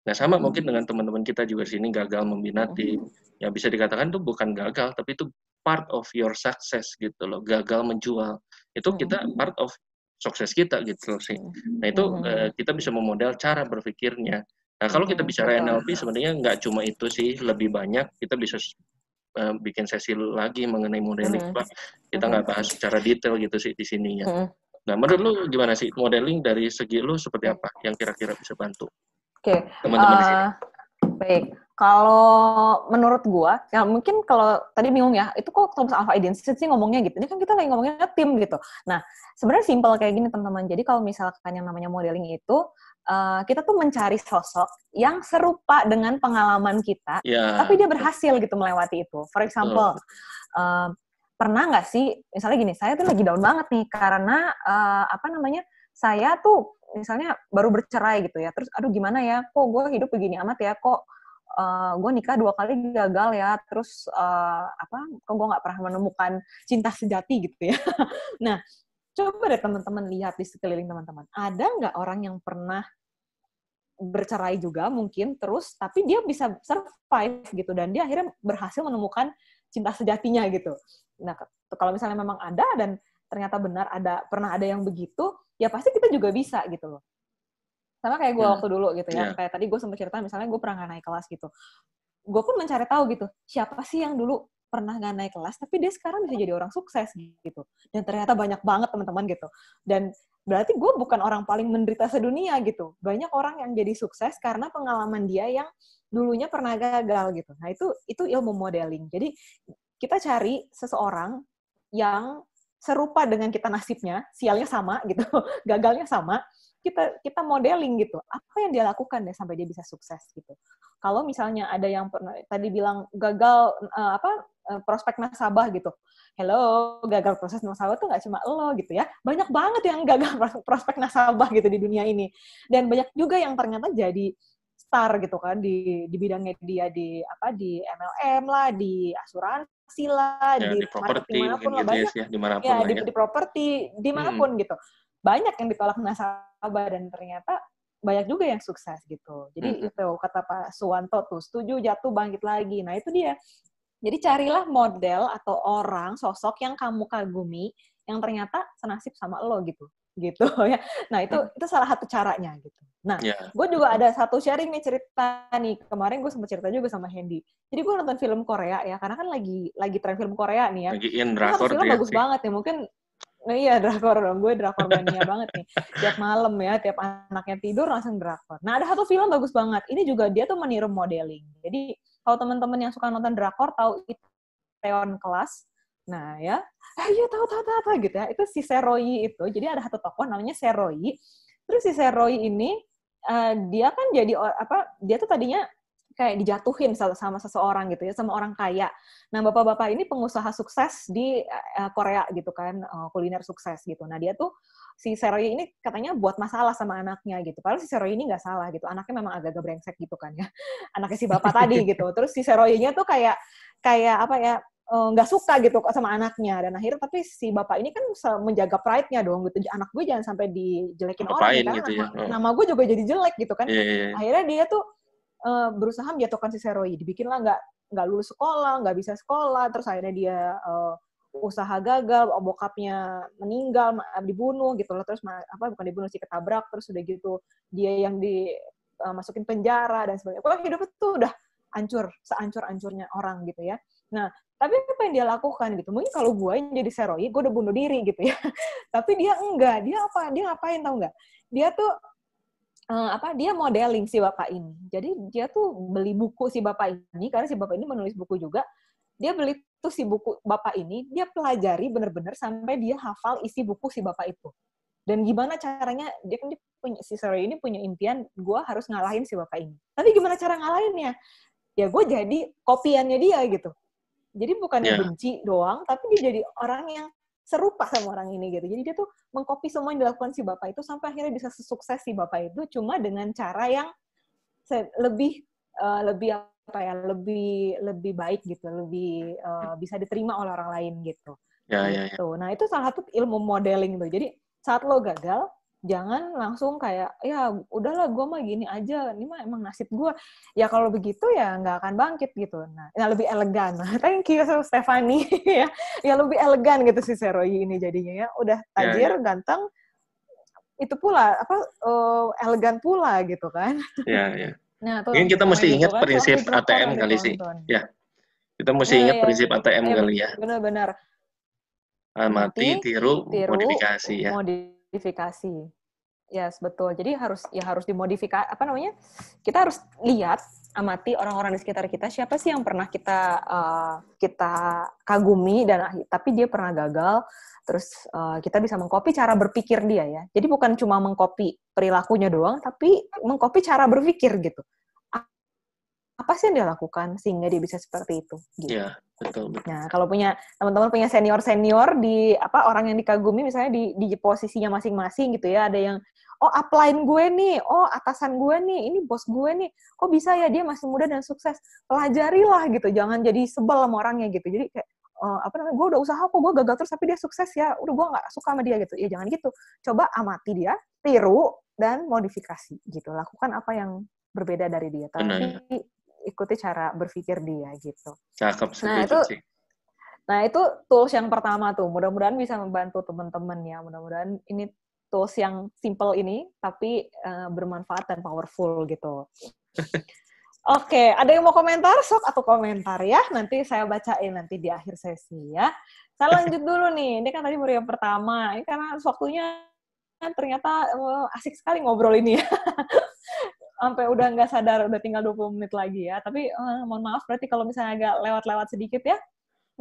Nah, sama mungkin dengan teman-teman kita juga di sini gagal membina tim. Ya bisa dikatakan itu bukan gagal, tapi itu part of your success gitu loh. Gagal menjual. Itu kita part of sukses kita gitu sih. Nah, itu kita bisa memodel cara berpikirnya. Nah, kalau kita bicara NLP sebenarnya nggak cuma itu sih, lebih banyak. Kita bisa bikin sesi lagi mengenai modeling. Kita nggak bahas secara detail gitu sih di sininya. Nah, menurut lu gimana sih modeling dari segi lu seperti apa yang kira-kira bisa bantu? Teman-teman di sini. Baik. Kalau menurut gua, ya mungkin kalau tadi bingung ya, itu kok Thomas Alva Edison sih ngomongnya gitu. Ini kan kita lagi ngomongnya tim gitu. Nah, sebenarnya simpel kayak gini teman-teman. Jadi kalau misalkan yang namanya modeling itu, kita tuh mencari sosok yang serupa dengan pengalaman kita, tapi dia berhasil gitu melewati itu. For example, pernah nggak sih, misalnya gini, saya tuh lagi down banget nih karena saya tuh misalnya baru bercerai gitu ya, terus aduh gimana ya, kok gue hidup begini amat ya, kok gue nikah 2 kali gagal ya, terus kok gue nggak pernah menemukan cinta sejati gitu ya. Nah, coba deh teman-teman lihat di sekeliling teman-teman, ada nggak orang yang pernah bercerai juga mungkin, terus tapi dia bisa survive gitu, dan dia akhirnya berhasil menemukan cinta sejatinya gitu. Nah, kalau misalnya memang ada dan ternyata benar pernah ada yang begitu, ya pasti kita juga bisa gitu loh. Sama kayak gue waktu dulu gitu ya, kayak tadi gue sempat cerita misalnya gue pernah nggak naik kelas gitu. Gue pun mencari tahu gitu, siapa sih yang dulu pernah nggak naik kelas, tapi dia sekarang bisa jadi orang sukses gitu. Dan ternyata banyak banget teman-teman gitu. Dan berarti gue bukan orang paling menderita sedunia gitu. Banyak orang yang jadi sukses karena pengalaman dia yang dulunya pernah gagal gitu. Nah itu ilmu modeling. Jadi kita cari seseorang yang serupa dengan kita nasibnya, sialnya sama gitu, gagalnya sama, kita modeling gitu. Apa yang dia lakukan deh sampai dia bisa sukses gitu. Kalau misalnya ada yang pernah tadi bilang gagal prospek nasabah gitu. Hello, gagal proses nasabah tuh nggak cuma lo gitu ya. Banyak banget yang gagal prospek nasabah gitu di dunia ini. Dan banyak juga yang ternyata jadi star gitu kan di bidangnya dia di MLM lah, di asuransi lah, di marketing manapun lah, banyak ya, dimanapun ya, di properti dimanapun gitu, banyak yang ditolak nasabah dan ternyata banyak juga yang sukses gitu. Jadi itu kata Pak Suwanto tuh, setuju jatuh bangkit lagi. Nah itu dia. Jadi carilah model atau orang, sosok yang kamu kagumi yang ternyata senasib sama lo gitu ya. Nah itu salah satu caranya gitu. Nah, gue juga ada satu sharing nih cerita nih. Kemarin gue sempat cerita juga sama Hendy. Jadi gue nonton film Korea ya, karena kan lagi tren film Korea nih ya. Lagi in drakor film bagus banget ya, mungkin Nah iya, drakor dong. Gue drakor mania banget nih. Tiap malam ya, tiap anaknya tidur langsung drakor. Nah, ada satu film bagus banget. Ini juga dia tuh meniru modeling. Jadi, kalau teman-teman yang suka nonton drakor tahu Itaewon Class. Nah, ya. Iya, tahu gitu ya. Itu si Seroyi itu. Jadi ada satu tokoh namanya Seroyi. Terus si Seroyi ini dia kan jadi dia tuh tadinya kayak dijatuhin sama seseorang gitu ya, sama orang kaya. Nah, bapak-bapak ini pengusaha sukses di Korea gitu kan, kuliner sukses gitu. Nah, dia tuh si Seroy ini katanya buat masalah sama anaknya gitu. Padahal si Seroy ini nggak salah gitu. Anaknya memang agak-agak brengsek gitu kan ya. Anaknya si bapak tadi gitu. Terus si Seroy-nya tuh kayak apa ya, nggak suka gitu sama anaknya. Dan akhirnya tapi si bapak ini kan menjaga pride-nya dong gitu. Anak gue jangan sampai dijelekin orang Apain nih, karena gitu ya. nama gue juga jadi jelek gitu kan. Iya, iya. Akhirnya dia tuh berusaha menjatuhkan si Seroy, dibikinlah nggak lulus sekolah, nggak bisa sekolah, terus akhirnya dia usaha gagal, bokapnya meninggal, dibunuh gitu loh, terus bukan dibunuh sih, ketabrak, terus udah gitu dia yang dimasukin penjara dan sebagainya. Pokoknya hidupnya tuh udah hancur, sehancur-hancurnya orang gitu ya. Nah, tapi apa yang dia lakukan gitu? Mungkin kalau gue yang jadi Seroy, gue udah bunuh diri gitu ya. Tapi dia enggak, dia ngapain tau nggak? Dia tuh dia modeling si bapak ini. Jadi dia tuh beli buku si bapak ini, karena si bapak ini menulis buku juga. Dia beli tuh si buku bapak ini, dia pelajari bener-bener sampai dia hafal isi buku si bapak itu. Dan gimana caranya, si Seroy ini punya impian, gue harus ngalahin si bapak ini. Tapi gimana cara ngalahinnya? Ya gue jadi kopiannya dia gitu. Jadi bukannya benci doang, tapi dia jadi orang yang serupa sama orang ini gitu. Jadi dia tuh mengcopy semua yang dilakukan si bapak itu sampai akhirnya bisa sesukses si bapak itu, cuma dengan cara yang lebih lebih baik gitu, lebih bisa diterima oleh orang lain gitu. Ya. Nah, itu salah satu ilmu modeling tuh. Jadi saat lo gagal, jangan langsung kayak, ya udahlah gue mah gini aja, ini mah emang nasib gue. Ya kalau begitu ya nggak akan bangkit gitu. Nah, lebih elegan. Thank you, Stephanie. Ya lebih elegan gitu si Seroy ini jadinya ya. Udah tajir, ganteng, itu pula elegan pula gitu kan. Ya. Nah, tuh, Mungkin kita mesti gitu ingat kan. prinsip Drakor ATM yang kali sih. ditonton. Ya. Kita mesti ingat prinsip ATM kali ya. Benar-benar. Amati, tiru, modifikasi ya. Modifikasi. Yes, betul. Jadi harus dimodifikasi, kita harus lihat, amati orang-orang di sekitar kita, siapa sih yang pernah kita kagumi tapi dia pernah gagal, terus kita bisa mengcopy cara berpikir dia ya. Jadi bukan cuma mengcopy perilakunya doang, tapi mengcopy cara berpikir gitu. Apa sih yang dia lakukan sehingga dia bisa seperti itu? Gitu. Iya, betul. Nah, kalau teman-teman punya senior di orang yang dikagumi misalnya di posisinya masing-masing gitu ya, ada yang upline gue nih, atasan gue nih, ini bos gue nih, kok bisa ya dia masih muda dan sukses? Pelajarilah gitu, jangan jadi sebel sama orangnya gitu. Jadi kayak gue udah usaha kok, gue gagal terus tapi dia sukses ya, udah gue nggak suka sama dia gitu. Ya jangan gitu. Coba amati dia, tiru dan modifikasi gitu. Lakukan apa yang berbeda dari dia, tapi ikuti cara berpikir dia gitu. Cakep, setuju sih. Nah, itu tools yang pertama tuh. Mudah-mudahan bisa membantu teman-teman ya. Mudah-mudahan ini tools yang simple ini, tapi bermanfaat dan powerful gitu. Oke, ada yang mau komentar? Sok atau komentar ya. Nanti saya bacain nanti di akhir sesi ya. Saya lanjut dulu nih. Ini kan tadi baru yang pertama. Ini karena waktunya ternyata asik sekali ngobrol ini ya. Sampai udah nggak sadar, udah tinggal 20 menit lagi ya. Tapi mohon maaf berarti kalau misalnya agak lewat-lewat sedikit ya.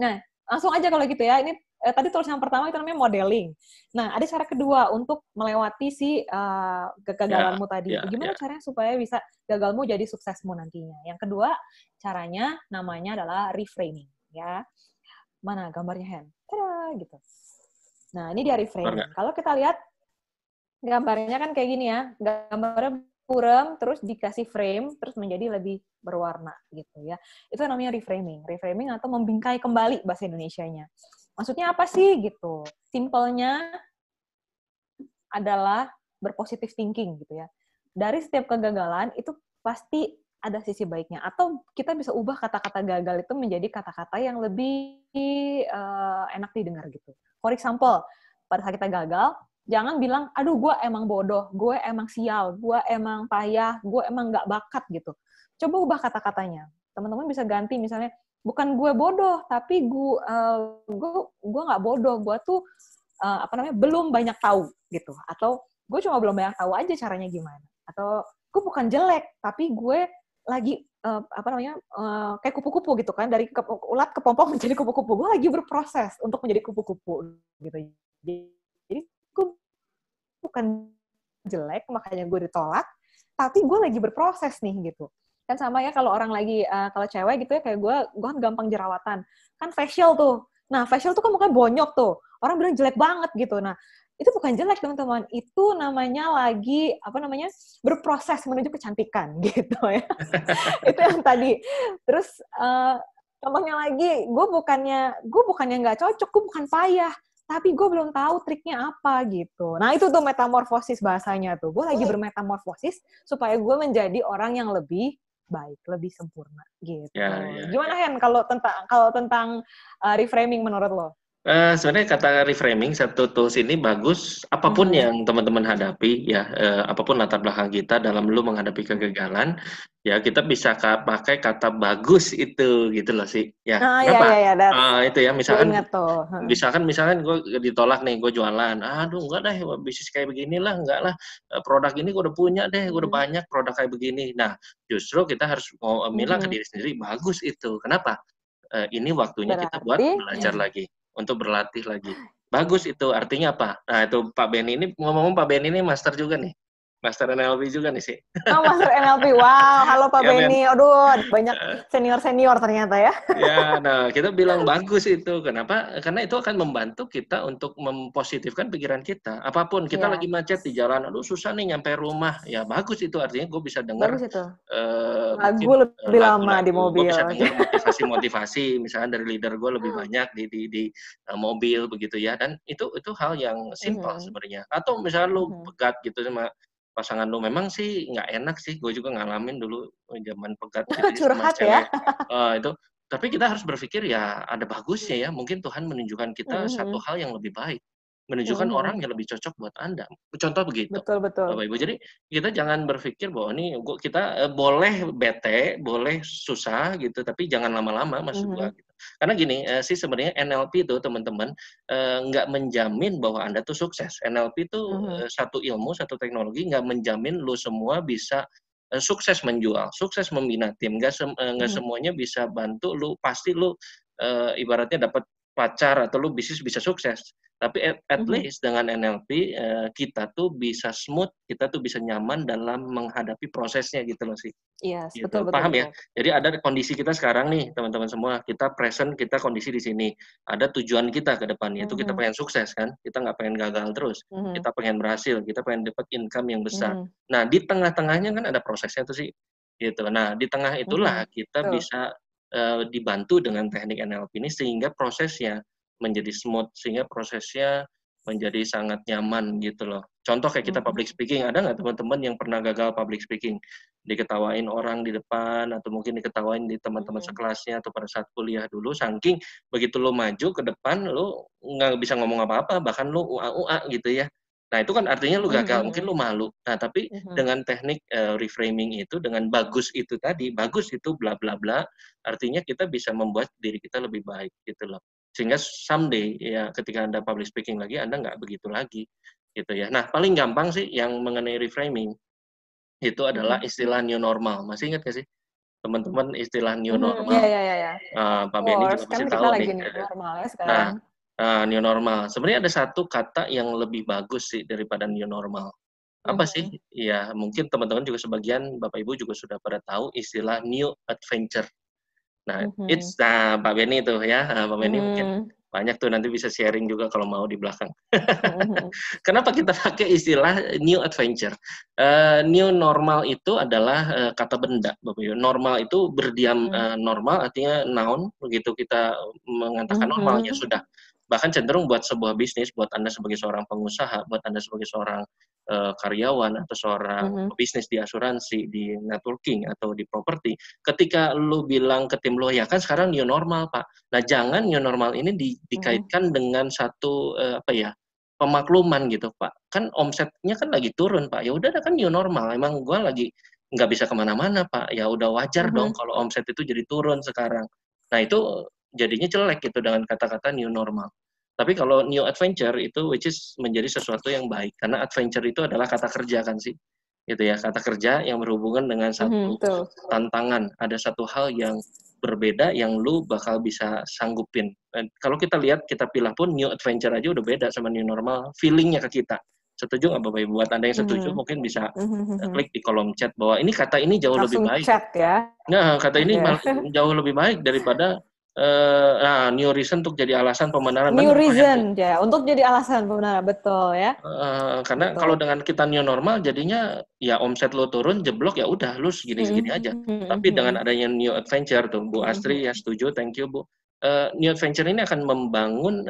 Nah, langsung aja kalau gitu ya. Ini tadi tools yang pertama itu namanya modeling. Nah, ada cara kedua untuk melewati si kegagalanmu tadi. Gimana caranya supaya bisa gagalmu jadi suksesmu nantinya? Yang kedua, caranya namanya adalah reframing ya. Mana gambarnya, Hen? Tada, gitu. Nah, ini dia reframing. Kalau kita lihat gambarnya kan kayak gini ya. Gambarnya buram, terus dikasih frame, terus menjadi lebih berwarna gitu ya. Itu namanya reframing. Reframing atau membingkai kembali bahasa Indonesianya. Maksudnya apa sih gitu? Simpelnya adalah berpositive thinking gitu ya. Dari setiap kegagalan itu pasti ada sisi baiknya. Atau kita bisa ubah kata-kata gagal itu menjadi kata-kata yang lebih enak didengar gitu. For example, pada saat kita gagal, jangan bilang, aduh gue emang bodoh, gue emang sial, gue emang payah, gue emang nggak bakat gitu. Coba ubah kata-katanya. Teman-teman bisa ganti misalnya, bukan gue bodoh, tapi gue nggak bodoh, gue tuh belum banyak tahu gitu, atau gue cuma belum banyak tahu aja caranya gimana, atau gue bukan jelek tapi gue lagi kayak kupu-kupu gitu kan, dari ulat kepompong menjadi kupu-kupu, gue lagi berproses untuk menjadi kupu-kupu gitu. Jadi gue bukan jelek makanya gue ditolak, tapi gue lagi berproses nih gitu. Kan sama ya kalau orang lagi kalau cewek gitu ya, kayak gue kan gampang jerawatan kan, facial tuh. Nah facial tuh kan mukanya bonyok tuh, orang bilang jelek banget gitu. Nah itu bukan jelek teman-teman, itu namanya lagi berproses menuju kecantikan gitu ya. Itu yang tadi. Terus contohnya lagi, gue bukannya nggak cocok, gue bukan payah, tapi gue belum tahu triknya apa gitu. Nah itu tuh metamorfosis bahasanya tuh. Gue lagi bermetamorfosis supaya gue menjadi orang yang lebih baik, lebih sempurna gitu. Gimana Hen kalau tentang reframing menurut lo? Sebenarnya kata reframing, satu tools ini bagus apapun yang teman-teman hadapi ya, apapun latar belakang kita dalam lu menghadapi kegagalan, ya kita bisa pakai kata bagus itu gitu loh sih. Ya, kenapa? Itu ya, misalkan gue ditolak nih, gue jualan, aduh enggak deh, bisnis kayak beginilah, enggak lah, produk ini gue udah punya deh, gue udah banyak produk kayak begini. Nah, justru kita harus mau bilang ke diri sendiri, bagus itu. Kenapa? Ini waktunya kita buat belajar lagi, untuk berlatih lagi. Bagus itu, artinya apa? Nah itu Pak Benny ini, ngomong-ngomong Pak Benny ini master juga nih. Master NLP juga nih sih. Oh, Master NLP. Wow, halo Pak Benny. Aduh, banyak senior-senior ternyata ya. Ya, nah kita bilang bagus itu. Kenapa? Karena itu akan membantu kita untuk mempositifkan pikiran kita. Apapun, kita lagi macet di jalan, aduh susah nih nyampe rumah. Ya bagus itu, artinya gue bisa dengar lagu lebih lama di mobil. Gue bisa dengar motivasi-motivasi, misalnya dari leader gue lebih banyak di mobil begitu ya. Dan itu hal yang simpel sebenarnya. Atau misalnya lu pegat gitu sama pasangan lu, memang sih nggak enak sih, gue juga ngalamin dulu zaman pegat gitu sama cewek. Itu, tapi kita harus berpikir ya ada bagusnya ya, mungkin Tuhan menunjukkan kita satu hal yang lebih baik, menunjukkan orang yang lebih cocok buat Anda. Contoh begitu. Betul. Bapak Ibu, jadi kita jangan berpikir bahwa ini kita boleh bete, boleh susah gitu, tapi jangan lama-lama maksud gua gitu. Karena gini sih sebenarnya NLP itu teman-teman nggak menjamin bahwa Anda tuh sukses. NLP itu satu ilmu, satu teknologi, nggak menjamin lu semua bisa sukses menjual, sukses membina tim. Nggak semuanya bisa bantu lu, pasti lu ibaratnya dapat pacar atau lu bisnis bisa sukses. Tapi at least dengan NLP kita tuh bisa smooth, kita tuh bisa nyaman dalam menghadapi prosesnya gitu loh sih. Yes, gitu. betul. Paham ya? Jadi ada kondisi kita sekarang nih teman-teman semua, kita present, kita kondisi di sini. Ada tujuan kita ke depan, yaitu kita pengen sukses kan, kita nggak pengen gagal terus, kita pengen berhasil, kita pengen dapat income yang besar. Nah di tengah-tengahnya kan ada prosesnya tuh sih, gitu. Nah di tengah itulah kita bisa dibantu dengan teknik NLP ini sehingga prosesnya menjadi smooth, sehingga prosesnya menjadi sangat nyaman gitu loh. Contoh kayak kita public speaking, ada nggak teman-teman yang pernah gagal public speaking? Diketawain orang di depan, atau mungkin diketawain di teman-teman sekelasnya, atau pada saat kuliah dulu, saking begitu lo maju ke depan, lo nggak bisa ngomong apa-apa, bahkan lo ua-ua gitu ya. Nah itu kan artinya lo gagal, mungkin lo malu. Nah tapi dengan teknik reframing itu, dengan bagus itu tadi, bagus itu bla bla bla, artinya kita bisa membuat diri kita lebih baik gitu loh. Sehingga someday ya ketika Anda public speaking lagi, Anda nggak begitu lagi gitu ya. Nah paling gampang sih yang mengenai reframing itu adalah istilah new normal. Masih ingat nggak sih teman-teman istilah new normal? Iya. Pak Benny juga pasti tahu nih. New normal ya nah sekarang. New normal sebenarnya ada satu kata yang lebih bagus sih daripada new normal. Apa sih? Ya mungkin teman-teman juga sebagian Bapak Ibu juga sudah pada tahu istilah new adventure. Nah, Pak Benny itu ya, Pak Benny mungkin banyak tuh nanti bisa sharing juga kalau mau di belakang. Kenapa kita pakai istilah new adventure? New normal itu adalah kata benda, Bapak Ibu. Normal itu berdiam, normal artinya noun, begitu kita mengatakan normal ya sudah. Bahkan cenderung buat sebuah bisnis, buat Anda sebagai seorang pengusaha, buat Anda sebagai seorang karyawan atau seorang bisnis di asuransi, di networking atau di properti, ketika lu bilang ke tim lu, ya kan sekarang new normal Pak. Nah jangan new normal ini dikaitkan dengan satu pemakluman gitu Pak. Kan omsetnya kan lagi turun Pak. Ya udah kan new normal. Emang gua lagi nggak bisa kemana-mana Pak. Ya udah wajar dong kalau omset itu jadi turun sekarang. Nah itu jadinya jelek gitu dengan kata-kata new normal. Tapi kalau new adventure itu which is menjadi sesuatu yang baik karena adventure itu adalah kata kerja kan sih. Gitu ya, kata kerja yang berhubungan dengan satu Betul. tantangan, ada satu hal yang berbeda yang lu bakal bisa sanggupin. Dan kalau kita lihat, kita pilih pun new adventure aja udah beda sama new normal, feelingnya ke kita. Setuju nggak Bapak Ibu? Buat Anda yang setuju mungkin bisa klik di kolom chat bahwa ini kata ini jauh lebih Langsung baik. chat ya. Nah, kata ini Oke. jauh lebih baik daripada new reason untuk jadi alasan pembenaran. New Benar Pak Henry. reason ya, untuk jadi alasan pembenaran, betul ya. Karena kalau Betul. dengan kita new normal jadinya ya omset lo turun jeblok ya udah lu segini-segini aja. Tapi dengan adanya new adventure tuh Bu Astri ya setuju, thank you Bu. New adventure ini akan membangun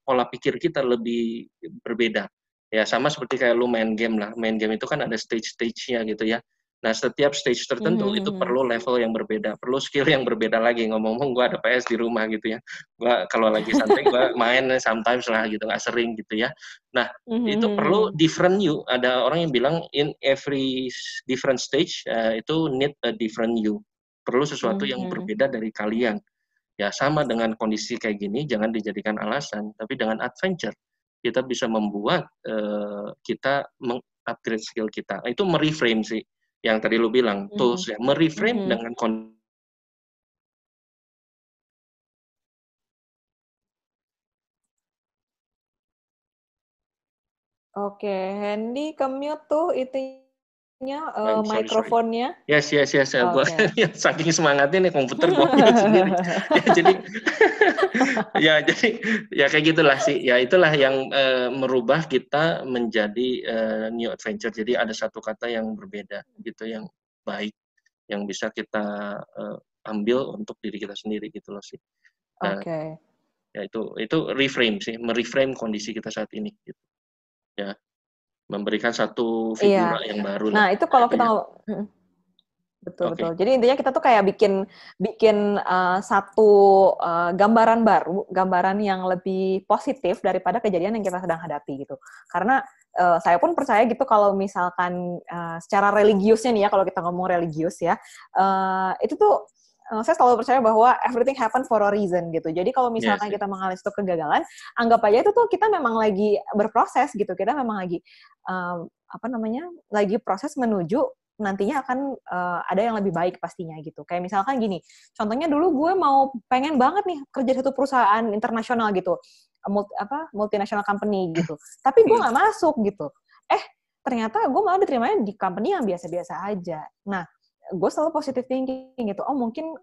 pola pikir kita lebih berbeda. Ya sama seperti kayak lu main game lah. Main game itu kan ada stage-stage-nya gitu ya. Nah, setiap stage tertentu itu perlu level yang berbeda, perlu skill yang berbeda lagi. Ngomong-ngomong gue ada PS di rumah gitu ya. Gue kalau lagi santai gue main sometimes lah gitu, nggak sering gitu ya. Nah, itu perlu different you. Ada orang yang bilang in every different stage itu need a different you. Perlu sesuatu yang berbeda dari kalian. Ya sama dengan kondisi kayak gini, jangan dijadikan alasan, tapi dengan adventure kita bisa membuat kita mengupgrade skill kita. Itu mereframe sih, yang tadi lu bilang tools ya, mereframe dengan Oke, Hendy ke-mute tuh itunya sorry. mikrofonnya. Yes. Gua Oke. saking semangatnya nih komputer gua mute sendiri. Ya, jadi jadi ya kayak gitulah sih. Ya itulah yang merubah kita menjadi new adventure. Jadi ada satu kata yang berbeda gitu, yang baik, yang bisa kita ambil untuk diri kita sendiri gitu loh sih. Nah, Oke. ya itu reframe sih, mereframe kondisi kita saat ini gitu. Ya, memberikan satu figura Iya. yang baru lah. Nah, itu kalau kita Oke. betul. Jadi intinya kita tuh kayak bikin satu gambaran baru, gambaran yang lebih positif daripada kejadian yang kita sedang hadapi gitu. Karena saya pun percaya gitu kalau misalkan secara religiusnya nih ya, kalau kita ngomong religius ya, itu tuh saya selalu percaya bahwa everything happen for a reason gitu. Jadi kalau misalkan Yes. kita mengalami suatu kegagalan, anggap aja itu tuh kita memang lagi berproses gitu. Kita memang lagi lagi proses menuju nantinya akan ada yang lebih baik pastinya gitu. Kayak misalkan gini, contohnya dulu gue pengen banget nih kerja satu perusahaan internasional gitu, multinational company gitu. Tapi gue nggak masuk gitu. Ternyata gue malah diterimanya di company yang biasa-biasa aja. Nah, gue selalu positive thinking gitu. Oh mungkin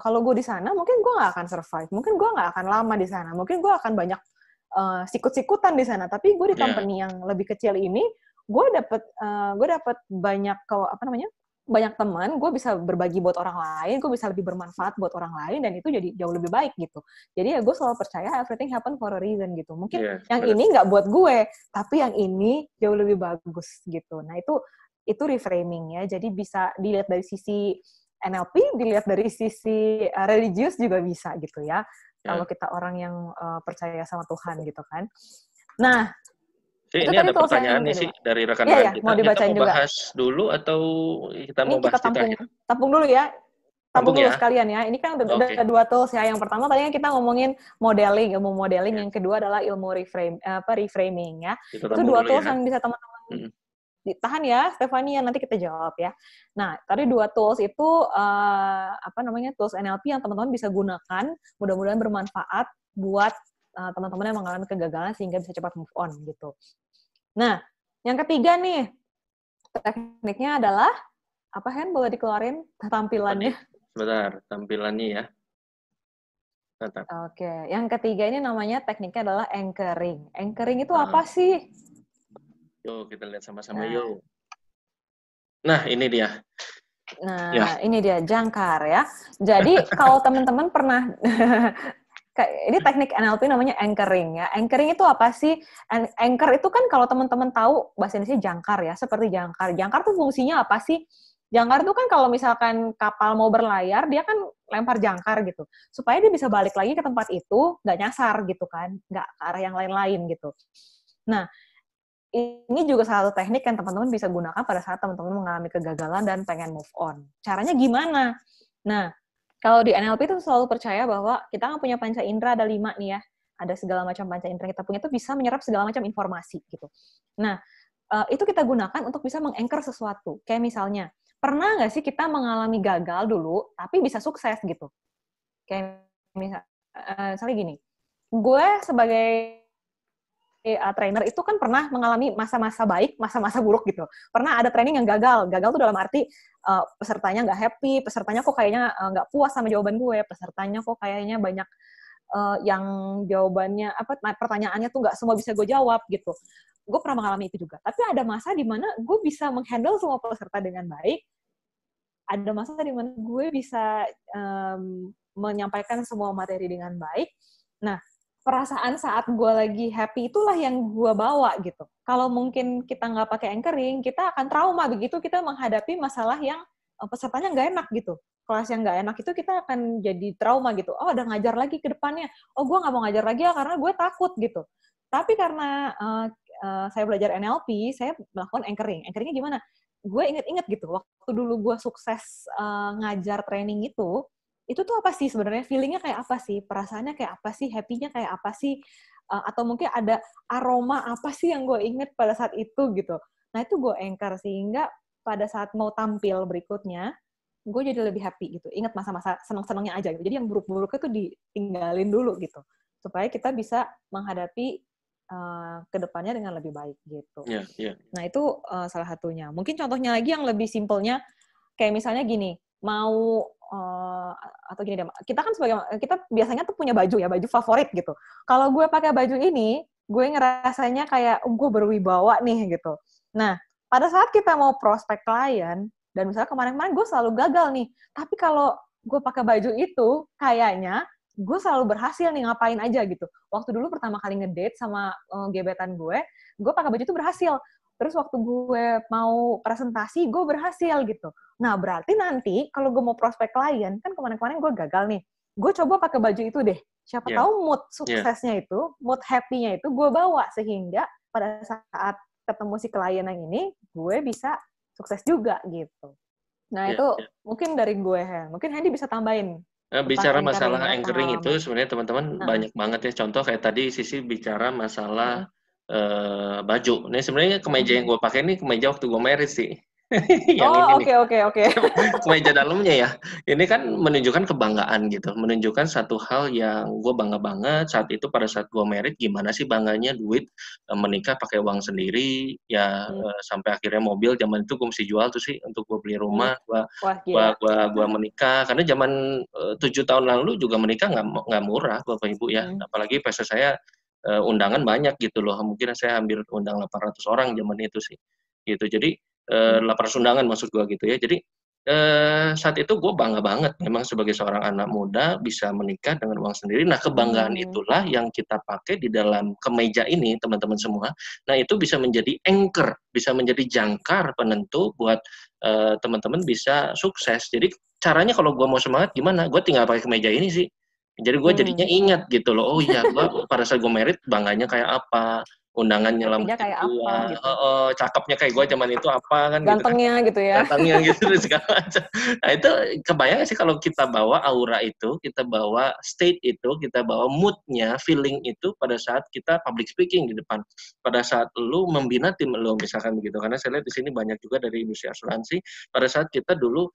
kalau gue di sana, mungkin gue nggak akan survive. Mungkin gue nggak akan lama di sana. Mungkin gue akan banyak sikut-sikutan di sana. Tapi gue di company yang lebih kecil ini, gue dapet banyak banyak teman, gue bisa berbagi buat orang lain, gue bisa lebih bermanfaat buat orang lain, dan itu jadi jauh lebih baik gitu. Jadi ya gue selalu percaya everything happen for a reason gitu. Mungkin yang ini nggak buat gue, tapi yang ini jauh lebih bagus gitu. Nah itu reframing ya. Jadi bisa dilihat dari sisi NLP, dilihat dari sisi religius juga bisa gitu ya. Kalau kita orang yang percaya sama Tuhan gitu kan. Nah, ini ada pertanyaan nih sih dari rekan-rekan kita. Mau dibacain kita mau juga. bahas dulu atau kita mau bahas kita di akhir? Tampung dulu ya. Tampung dulu ya? sekalian ya. Ini kan udah dua tools ya. Yang pertama tadinya kita ngomongin modeling, ilmu modeling. Yang kedua adalah ilmu reframing ya. Itu dua tools yang bisa teman-teman ditahan ya, Stefania, nanti kita jawab ya. Nah, tadi dua tools itu tools NLP yang teman-teman bisa gunakan, mudah-mudahan bermanfaat buat teman-teman yang mengalami kegagalan sehingga bisa cepat move on gitu. Nah, yang ketiga nih, tekniknya adalah apa, Hen? Boleh dikeluarin tampilannya? Sebentar, tampilannya ya. Oke, yang ketiga ini namanya tekniknya adalah anchoring. Anchoring itu apa sih? Yuk, kita lihat sama-sama yuk. Nah, ini dia. Nah, ini dia, jangkar ya. Jadi, kalau teman-teman pernah... ini teknik NLP namanya anchoring ya. Anchoring itu apa sih? Anchor itu kan kalau teman-teman tahu bahasa Indonesia jangkar ya, seperti jangkar. Jangkar tuh fungsinya apa sih? Jangkar itu kan kalau misalkan kapal mau berlayar, dia kan lempar jangkar gitu. Supaya dia bisa balik lagi ke tempat itu, nggak nyasar gitu kan. Nggak ke arah yang lain-lain gitu. Nah, ini juga salah satu teknik yang teman-teman bisa gunakan pada saat teman-teman mengalami kegagalan dan pengen move on. Caranya gimana? Nah, kalau di NLP itu selalu percaya bahwa kita kan punya panca indera ada 5 nih ya. ada segala macam panca indera kita punya tuh bisa menyerap segala macam informasi gitu. Nah, itu kita gunakan untuk bisa meng-anchor sesuatu. Kayak misalnya, pernah nggak sih kita mengalami gagal dulu, tapi bisa sukses gitu? Kayak misalnya gini, gue sebagai trainer itu kan pernah mengalami masa-masa baik, masa-masa buruk gitu. Pernah ada training yang gagal. Gagal tuh dalam arti pesertanya nggak happy, pesertanya kok kayaknya nggak puas sama jawaban gue, pesertanya kok kayaknya banyak yang jawabannya, pertanyaannya tuh nggak semua bisa gue jawab gitu. Gue pernah mengalami itu juga. Tapi ada masa di mana gue bisa menghandle semua peserta dengan baik, ada masa di mana gue bisa menyampaikan semua materi dengan baik. Nah, perasaan saat gue lagi happy itulah yang gue bawa gitu. Kalau mungkin kita nggak pakai anchoring, kita akan trauma begitu kita menghadapi masalah yang pesertanya nggak enak gitu. Kelas yang nggak enak itu kita akan jadi trauma gitu. Oh, udah ngajar lagi ke depannya. Oh, gue nggak mau ngajar lagi ya karena gue takut gitu. Tapi karena saya belajar NLP, saya melakukan anchoring. Anchoringnya gimana? Gue inget-inget gitu. Waktu dulu gue sukses ngajar training itu tuh apa sih sebenarnya, feelingnya kayak apa sih, perasaannya kayak apa sih, happy-nya kayak apa sih, atau mungkin ada aroma apa sih yang gue inget pada saat itu gitu. Nah itu gue anchor sehingga pada saat mau tampil berikutnya, gue jadi lebih happy gitu. Ingat masa-masa seneng-senengnya aja gitu. Jadi yang buruk-buruknya tuh ditinggalin dulu gitu, supaya kita bisa menghadapi ke depannya dengan lebih baik gitu. Nah itu salah satunya. Mungkin contohnya lagi yang lebih simpelnya, kayak misalnya gini, mau atau gini deh, kita biasanya tuh punya baju ya, baju favorit gitu. Kalau gue pakai baju ini, gue ngerasanya kayak gue berwibawa nih gitu. Nah, pada saat kita mau prospek klien, dan misalnya kemarin-kemarin gue selalu gagal nih, tapi kalau gue pakai baju itu, kayaknya gue selalu berhasil nih ngapain aja gitu. Waktu dulu pertama kali ngedate sama gebetan gue pakai baju itu berhasil. Terus waktu gue mau presentasi, gue berhasil gitu. Nah, berarti nanti kalau gue mau prospek klien, kan kemarin-kemarin gue gagal nih. Gue coba pakai baju itu deh. Siapa tahu mood suksesnya itu, mood happy-nya itu gue bawa. Sehingga pada saat ketemu si klien yang ini, gue bisa sukses juga gitu. Nah, itu mungkin dari gue, Hen. Mungkin Hendy bisa tambahin. Bicara masalah anchoring itu sebenarnya teman-teman banyak banget ya. Contoh kayak tadi Sisi bicara masalah baju. Ini sebenarnya kemeja yang gue pakai ini kemeja waktu gue married sih. Oke. Kemeja dalamnya ya. Ini kan menunjukkan kebanggaan gitu. Menunjukkan satu hal yang gue bangga banget saat itu pada saat gue married. Gimana sih bangganya duit menikah pakai uang sendiri. Ya sampai akhirnya mobil zaman itu gue mesti jual tuh sih untuk gue beli rumah. Gue menikah. Karena zaman 7 tahun lalu juga menikah nggak murah Bapak Ibu ya. Apalagi pastor saya undangan banyak gitu loh. Mungkin saya hampir undang 800 orang zaman itu sih. Gitu. Jadi 800 undangan maksud gue gitu ya. Jadi saat itu gue bangga banget memang sebagai seorang anak muda bisa menikah dengan uang sendiri. Nah, kebanggaan itulah yang kita pakai di dalam kemeja ini, teman-teman semua. Nah, itu bisa menjadi anchor, bisa menjadi jangkar penentu buat teman-teman bisa sukses. Jadi caranya kalau gue mau semangat gimana? Gue tinggal pakai kemeja ini sih. Jadi gue jadinya ingat gitu loh. Oh iya, gue pada saat gue married bangganya kayak apa, undangannya kayak apa gitu. Cakepnya kayak gue zaman itu apa kan gantengnya gitu ya. Gantengnya gitu segala macam. Nah itu kebayang sih kalau kita bawa aura itu, kita bawa state itu, kita bawa moodnya, feeling itu pada saat kita public speaking di depan, pada saat lu membina tim lu misalkan begitu. Karena saya lihat di sini banyak juga dari industri asuransi. Pada saat kita dulu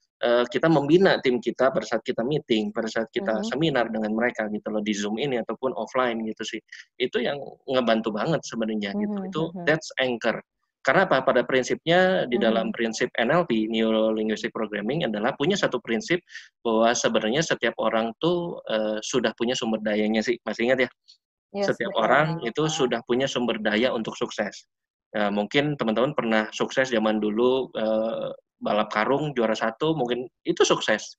kita membina tim kita pada saat kita meeting, pada saat kita seminar dengan mereka gitu loh di Zoom ini ataupun offline gitu sih. Itu yang ngebantu banget sebenarnya gitu. Itu that's anchor. Karena apa? Pada prinsipnya di dalam prinsip NLP, Neuro Linguistic Programming adalah punya satu prinsip bahwa sebenarnya setiap orang tuh sudah punya sumber dayanya sih. Masih ingat ya? Setiap orang itu sudah punya sumber daya untuk sukses. Mungkin teman-teman pernah sukses zaman dulu balap karung juara 1, mungkin itu sukses.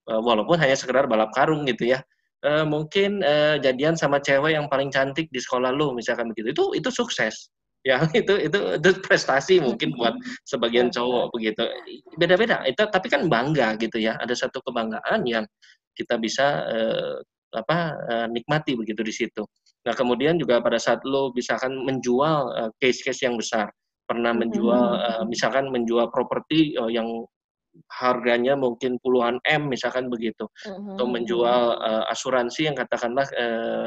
Walaupun hanya sekedar balap karung gitu ya. Mungkin jadian sama cewek yang paling cantik di sekolah lu misalkan begitu. Itu sukses. Ya itu prestasi mungkin buat sebagian cowok begitu. Beda-beda. Itu tapi kan bangga gitu ya. Ada satu kebanggaan yang kita bisa nikmati begitu di situ. Nah, kemudian juga pada saat lo misalkan menjual case-case yang besar, pernah menjual misalkan menjual properti yang harganya mungkin puluhan M misalkan begitu, atau menjual asuransi yang katakanlah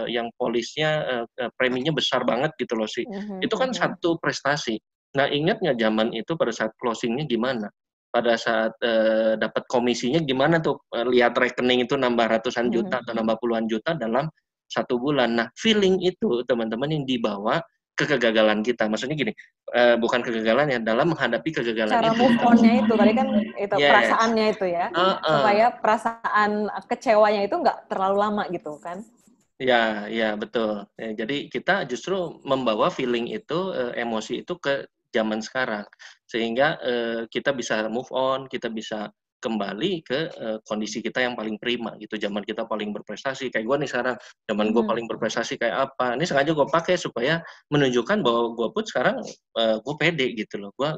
yang polisnya preminya besar banget gitu loh sih. Itu kan satu prestasi. Nah, ingat nggak zaman itu pada saat closingnya gimana? Pada saat dapat komisinya gimana tuh, lihat rekening itu nambah ratusan juta atau nambah puluhan juta dalam 1 bulan. Nah, feeling itu teman-teman yang dibawa ke kegagalan kita. Maksudnya gini, bukan kegagalan ya, dalam menghadapi kegagalan Cara itu move gitu. on-nya itu tadi kan itu Yes. perasaannya itu ya, Heeh. supaya perasaan kecewanya itu nggak terlalu lama gitu kan. Ya, ya betul. Jadi kita justru membawa feeling itu, emosi itu ke zaman sekarang, sehingga kita bisa move on, kita bisa kembali ke kondisi kita yang paling prima gitu. Zaman kita paling berprestasi kayak gue nih sekarang, zaman gue paling berprestasi kayak apa? Ini sengaja gue pakai supaya menunjukkan bahwa gue pun sekarang gue pede gitu loh. Gue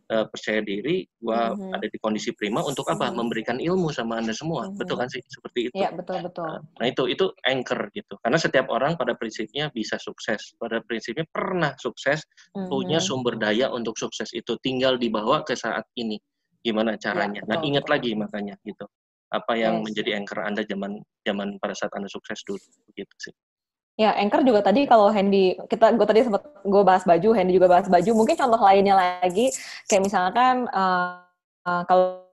percaya diri, gue ada di kondisi prima untuk apa? Memberikan ilmu sama Anda semua. Betul kan sih? Seperti itu. Iya, betul-betul. Nah itu anchor gitu. Karena setiap orang pada prinsipnya bisa sukses. Pada prinsipnya pernah sukses, punya sumber daya untuk sukses itu. Tinggal dibawa ke saat ini. Gimana Ya, caranya. Nah, betul, ingat betul. lagi makanya gitu. Apa yang Yes. menjadi anchor Anda zaman pada saat Anda sukses dulu. Begitu sih. Ya, anchor juga tadi kalau Hendy, gue tadi sempat gue bahas baju, Hendy juga bahas baju. Mungkin contoh lainnya lagi, kayak misalkan kalau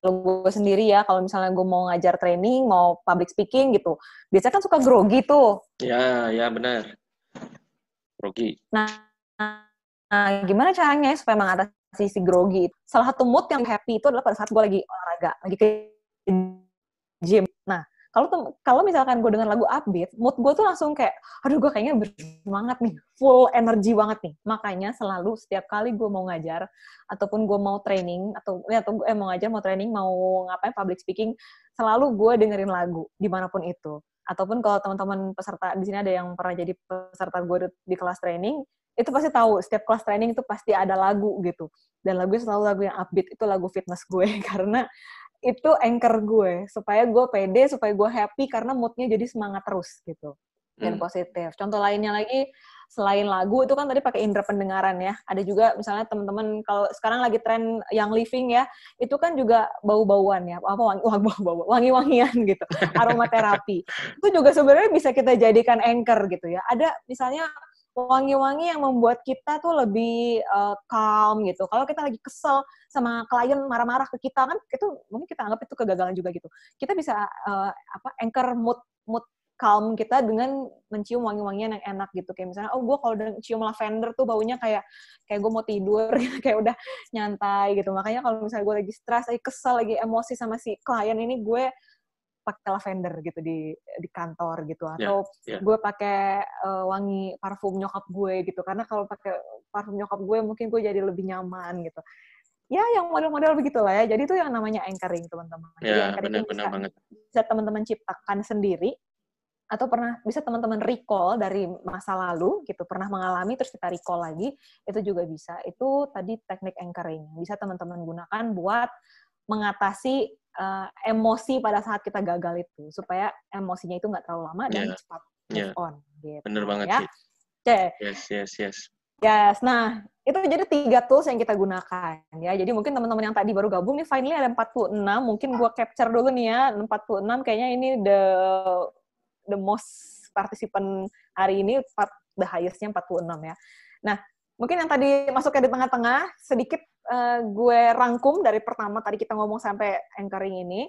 gue sendiri ya, kalau misalnya gue mau ngajar training, mau public speaking gitu, biasanya kan suka grogi tuh. Ya, ya benar. Grogi. Nah, gimana caranya supaya mengatasi si grogi itu? Salah satu mood yang happy itu adalah pada saat gue lagi olahraga, lagi ke gym. Nah, kalau misalkan gue dengan lagu upbeat, mood gue tuh langsung kayak, aduh gue kayaknya bersemangat nih, full energi banget nih. Makanya selalu setiap kali gue mau ngajar, ataupun gue mau training, atau mau ngajar, mau training, mau ngapain, public speaking, selalu gue dengerin lagu, dimanapun itu. Ataupun kalau teman-teman peserta, di sini ada yang pernah jadi peserta gue di kelas training, itu pasti tahu, setiap kelas training itu pasti ada lagu gitu. Dan lagunya selalu lagu yang upbeat, itu lagu fitness gue, karena itu anchor gue, supaya gue pede, supaya gue happy, karena moodnya jadi semangat terus gitu, dan positif. Contoh lainnya lagi, selain lagu, itu kan tadi pakai indera pendengaran ya, ada juga misalnya teman-teman, kalau sekarang lagi tren yang living ya, itu kan juga bau-bauan ya, wangi-wangian gitu, aromaterapi. Itu juga sebenarnya bisa kita jadikan anchor gitu ya. Ada misalnya wangi-wangi yang membuat kita tuh lebih calm gitu. Kalau kita lagi kesel sama klien marah-marah ke kita kan, itu mungkin kita anggap itu kegagalan juga gitu. Kita bisa anchor mood calm kita dengan mencium wangi-wangian yang enak gitu. Kayak misalnya, gue kalau udah cium lavender tuh baunya kayak gue mau tidur, kayak udah nyantai gitu. Makanya kalau misalnya gue lagi stres, lagi kesel, lagi emosi sama si klien ini, gue pakai lavender gitu di kantor gitu, atau gue pakai wangi parfum nyokap gue gitu, karena kalau pakai parfum nyokap gue mungkin gue jadi lebih nyaman gitu ya, yang model-model begitulah ya. Jadi itu yang namanya anchoring, teman-teman. Jadi anchoring itu bisa teman-teman ciptakan sendiri, atau bisa teman-teman recall dari masa lalu gitu, pernah mengalami terus kita recall lagi, itu juga bisa. Itu tadi teknik anchoring, bisa teman-teman gunakan buat mengatasi emosi pada saat kita gagal itu, supaya emosinya itu nggak terlalu lama dan cepat move on. Gitu, bener banget ya. sih. Oke. Yes. Nah, itu jadi 3 tools yang kita gunakan. Ya. Jadi mungkin teman-teman yang tadi baru gabung nih, finally ada 46. Mungkin gue capture dulu nih ya, 46 kayaknya ini the most participant hari ini, the highest-nya 46 ya. Nah, mungkin yang tadi masuknya di tengah-tengah, sedikit gue rangkum dari pertama tadi kita ngomong sampai anchoring ini.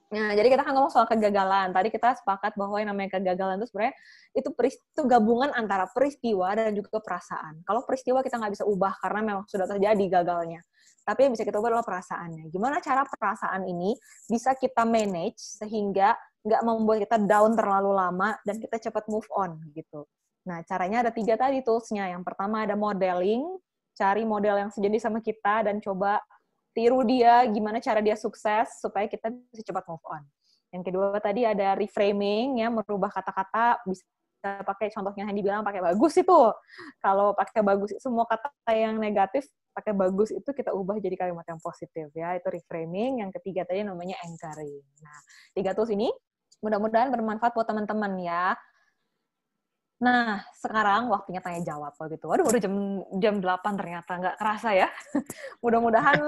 Nah, jadi kita kan ngomong soal kegagalan. Tadi kita sepakat bahwa yang namanya kegagalan itu sebenarnya itu gabungan antara peristiwa dan juga perasaan. Kalau peristiwa kita nggak bisa ubah karena memang sudah terjadi gagalnya. Tapi yang bisa kita ubah adalah perasaannya. Gimana cara perasaan ini bisa kita manage sehingga nggak membuat kita down terlalu lama dan kita cepat move on gitu. Nah, caranya ada 3 tadi tools-nya. Yang pertama ada modeling, cari model yang sejenis sama kita dan coba tiru dia, gimana cara dia sukses supaya kita bisa cepat move on. Yang kedua tadi ada reframing, ya, merubah kata-kata, bisa pakai contohnya Hendy bilang pakai bagus itu. Kalau pakai bagus, semua kata yang negatif pakai bagus itu kita ubah jadi kalimat yang positif, ya. Itu reframing. Yang ketiga tadi namanya anchoring. Nah, 3 tools ini mudah-mudahan bermanfaat buat teman-teman ya. Nah, sekarang waktunya tanya jawab kalau gitu. Waduh, udah jam 8 ternyata. Nggak kerasa ya. Mudah-mudahan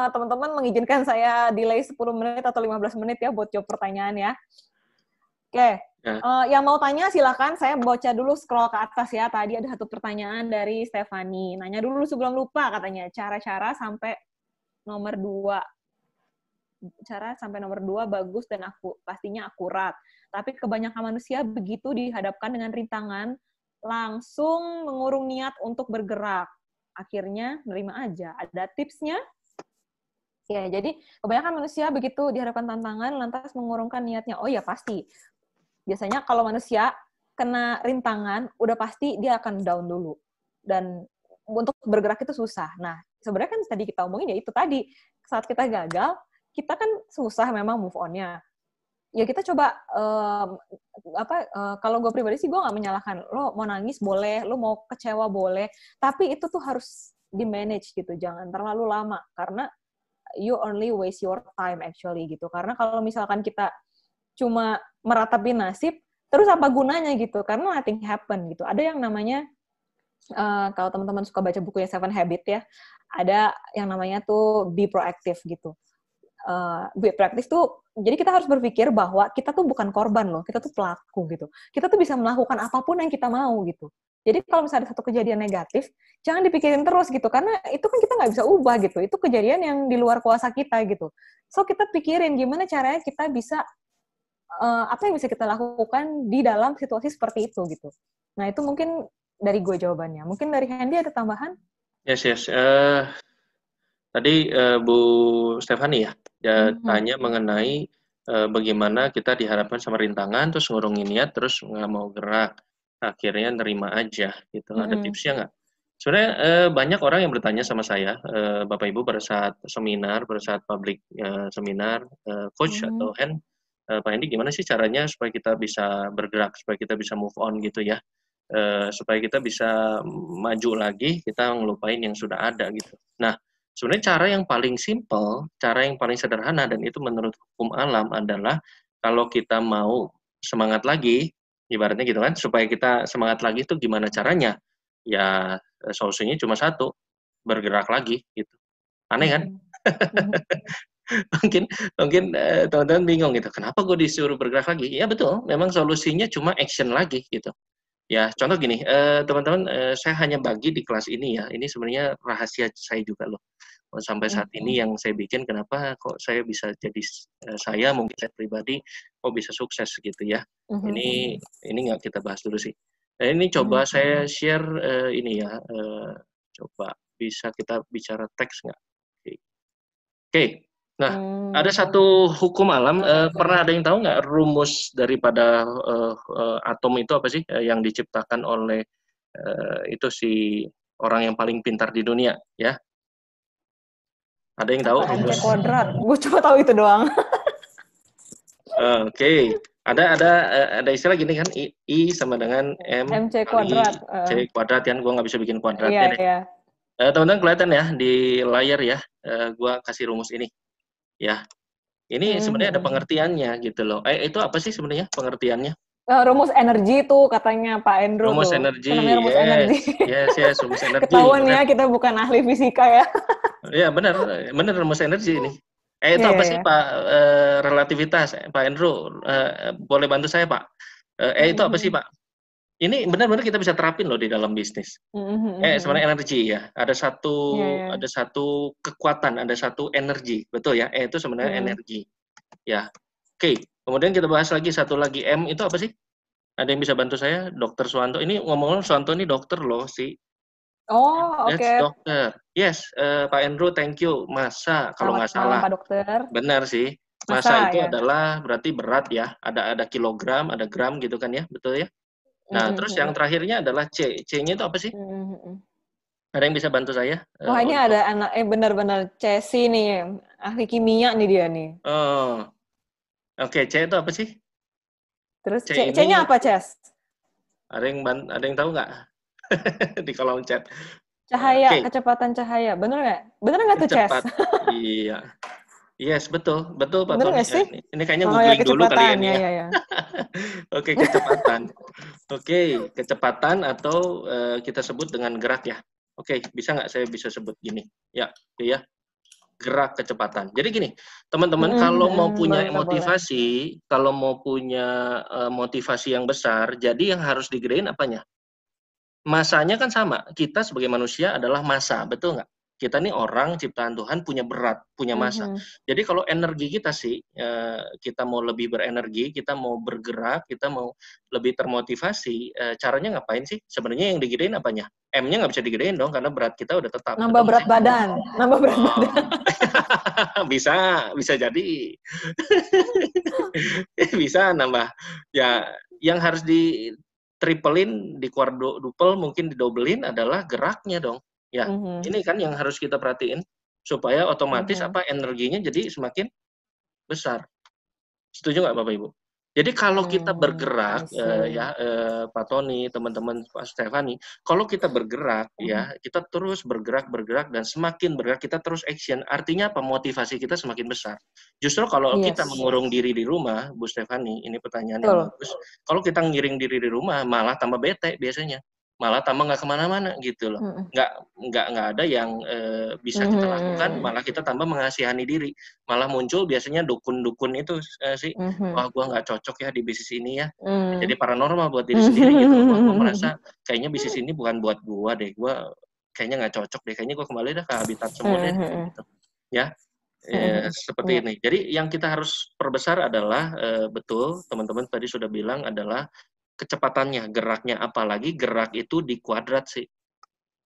teman-teman mengizinkan saya delay 10 menit atau 15 menit ya buat jawab pertanyaan ya. Oke. Ya. Yang mau tanya silakan. Saya baca dulu scroll ke atas ya. Tadi ada satu pertanyaan dari Stefani. Nanya dulu sebelum lupa katanya. Cara-cara sampai nomor 2. Cara sampai nomor 2 bagus dan pastinya akurat. Tapi kebanyakan manusia begitu dihadapkan dengan rintangan, langsung mengurung niat untuk bergerak. Akhirnya nerima aja. Ada tipsnya? Ya, jadi kebanyakan manusia begitu dihadapkan tantangan, lantas mengurungkan niatnya. Oh ya, pasti. Biasanya kalau manusia kena rintangan, udah pasti dia akan down dulu. Dan untuk bergerak itu susah. Nah, sebenarnya kan tadi kita omongin ya itu tadi. Saat kita gagal, kita kan susah memang move on-nya. Ya kita coba, kalau gue pribadi sih gue nggak menyalahkan. Lo mau nangis boleh, lo mau kecewa boleh, tapi itu tuh harus di-manage gitu. Jangan terlalu lama, karena you only waste your time actually gitu. Karena kalau misalkan kita cuma meratapi nasib, terus apa gunanya gitu? Karena nothing happen gitu. Ada yang namanya, kalau teman-teman suka baca bukunya Seven Habits ya, ada yang namanya tuh be proactive gitu. Be proactive tuh, jadi kita harus berpikir bahwa kita tuh bukan korban loh, kita tuh pelaku gitu. Kita tuh bisa melakukan apapun yang kita mau gitu. Jadi kalau misalnya ada satu kejadian negatif, jangan dipikirin terus gitu, karena itu kan kita nggak bisa ubah gitu. Itu kejadian yang di luar kuasa kita gitu. So kita pikirin gimana caranya kita bisa, apa yang bisa kita lakukan di dalam situasi seperti itu gitu. Nah itu mungkin dari gue jawabannya. Mungkin dari Hendy ada tambahan? Yes. Tadi Bu Stefani ya, tanya mengenai bagaimana kita dihadapkan sama rintangan, terus ngurungin niat, terus nggak mau gerak, akhirnya nerima aja gitu. Ada tipsnya nggak? Sebenarnya banyak orang yang bertanya sama saya, Bapak Ibu pada saat seminar, pada saat public seminar, coach atau Pak Hendi gimana sih caranya supaya kita bisa bergerak, supaya kita bisa move on gitu ya, supaya kita bisa maju lagi, kita ngelupain yang sudah ada gitu. Nah, sebenarnya cara yang paling simple, cara yang paling sederhana, dan itu menurut hukum alam adalah kalau kita mau semangat lagi, ibaratnya gitu kan, supaya kita semangat lagi itu gimana caranya? Ya, solusinya cuma satu, bergerak lagi gitu. Aneh kan? mungkin teman-teman bingung gitu, kenapa gue disuruh bergerak lagi? Ya betul, memang solusinya cuma action lagi gitu. Ya, contoh gini, teman-teman, saya hanya bagi di kelas ini ya, ini sebenarnya rahasia saya juga loh. Sampai saat ini yang saya bikin, kenapa kok saya bisa jadi, saya mungkin saya pribadi, kok bisa sukses gitu ya. Ini nggak kita bahas dulu sih. Nah, ini coba saya share ini ya, coba bisa kita bicara teks nggak? Oke. Nah, ada satu hukum alam, pernah ada yang tahu nggak rumus daripada atom itu apa sih, yang diciptakan oleh itu si orang yang paling pintar di dunia, ya? Ada yang tahu rumus? MC kuadrat. Gue cuma tahu itu doang. Oke. Ada istilah gini kan, I sama dengan MC kali kuadrat. C kuadrat kan, gue nggak bisa bikin kuadratnya deh. Iya. Teman-teman kelihatan ya di layar ya, gue kasih rumus ini, ya. Ini sebenarnya ada pengertiannya gitu loh. Itu apa sih sebenarnya pengertiannya? Rumus energi tuh katanya Pak Endro Rumus tuh. energi, Namanya rumus energi. yes, rumus energi. Ketahuan ya kita bukan ahli fisika ya. Ya benar rumus energi ini. Itu apa sih Pak, relativitas, Pak Endro, boleh bantu saya Pak? Itu apa sih Pak? Ini benar-benar kita bisa terapin loh di dalam bisnis. Sebenarnya energi ya. Ada satu kekuatan, ada satu energi, betul ya? Itu sebenarnya energi. Ya. Oke. Kemudian kita bahas lagi satu lagi, M itu apa sih? Ada yang bisa bantu saya, Dokter Suwanto? Ini ngomong-ngomong Suwanto ini dokter loh sih. Oh, oke. Dokter. Yes, Pak Andrew, thank you. Masa kalau nggak salah. Pak Dokter. Benar sih. Masa itu adalah berarti berat ya. Ada kilogram, ada gram gitu kan ya, betul ya? Nah, terus yang terakhirnya adalah C. C-nya itu apa sih? Ada yang bisa bantu saya? Wah, ini ada anak benar-benar Cesi nih, ahli kimia nih dia nih. Oh. Oke, C itu apa sih? Terus C-nya apa, Ces? Ada yang tahu nggak? Di kolom chat. Cahaya, kecepatan cahaya. Bener nggak? Bener nggak tuh, Ces? Iya. Yes, betul, betul Pak Bener Tony. nggak sih? Ini kayaknya Oh ya, googling dulu kali ya kecepatan. ini Ya, ya. ya, ya. Oke, kecepatan. Oke, kecepatan atau kita sebut dengan gerak ya. Oke, bisa nggak saya bisa sebut gini? Ya, oke ya, gerak kecepatan. Jadi gini, teman-teman kalau mau punya Boleh, boleh. motivasi, kalau mau punya motivasi yang besar, jadi yang harus digedein apanya? Masanya kan sama, kita sebagai manusia adalah massa, betul nggak? Kita nih orang ciptaan Tuhan punya berat, punya massa. Mhm. Jadi kalau energi kita sih, kita mau lebih berenergi, kita mau bergerak, kita mau lebih termotivasi, caranya ngapain sih? Sebenarnya yang digedein apanya? M-nya nggak bisa digedein dong, karena berat kita udah tetap, Nambah betul nggak berat sih? badan, nambah berat Oh, badan. bisa, bisa jadi. Bisa nambah. Ya, yang harus di triplein, di quadruple, mungkin didobelin adalah geraknya dong. Ya, Mhm, ini kan yang harus kita perhatiin supaya otomatis mhm. apa energinya jadi semakin besar. Setuju nggak Bapak Ibu? Jadi kalau kita I bergerak, see. Pak Tony, teman-teman, Pak Stefani, kalau kita bergerak Mhm. ya, kita terus bergerak dan semakin bergerak kita terus action, artinya apa? Motivasi kita semakin besar. Justru kalau kita Yes, mengurung diri di rumah, Bu Stefani, ini pertanyaan yang betul. bagus. Kalau kita ngiring diri di rumah, malah tambah bete biasanya, malah tambah nggak kemana-mana gitu loh. Mhm. Nggak ada yang bisa kita lakukan, Mhm, malah kita tambah mengasihani diri, malah muncul biasanya dukun-dukun itu sih. mhm, Wah, gue nggak cocok ya di bisnis ini ya. mmm. Jadi paranormal buat diri sendiri gitu. Wah, gue merasa kayaknya bisnis ini bukan buat gue deh. Gue kayaknya nggak cocok deh. Kayaknya gue kembali dah ke habitat semula deh Mhm, gitu. Ya, mhm. seperti Iya. ini. Jadi yang kita harus perbesar adalah betul teman-teman tadi sudah bilang adalah kecepatannya, geraknya. Apalagi gerak itu di kuadrat sih.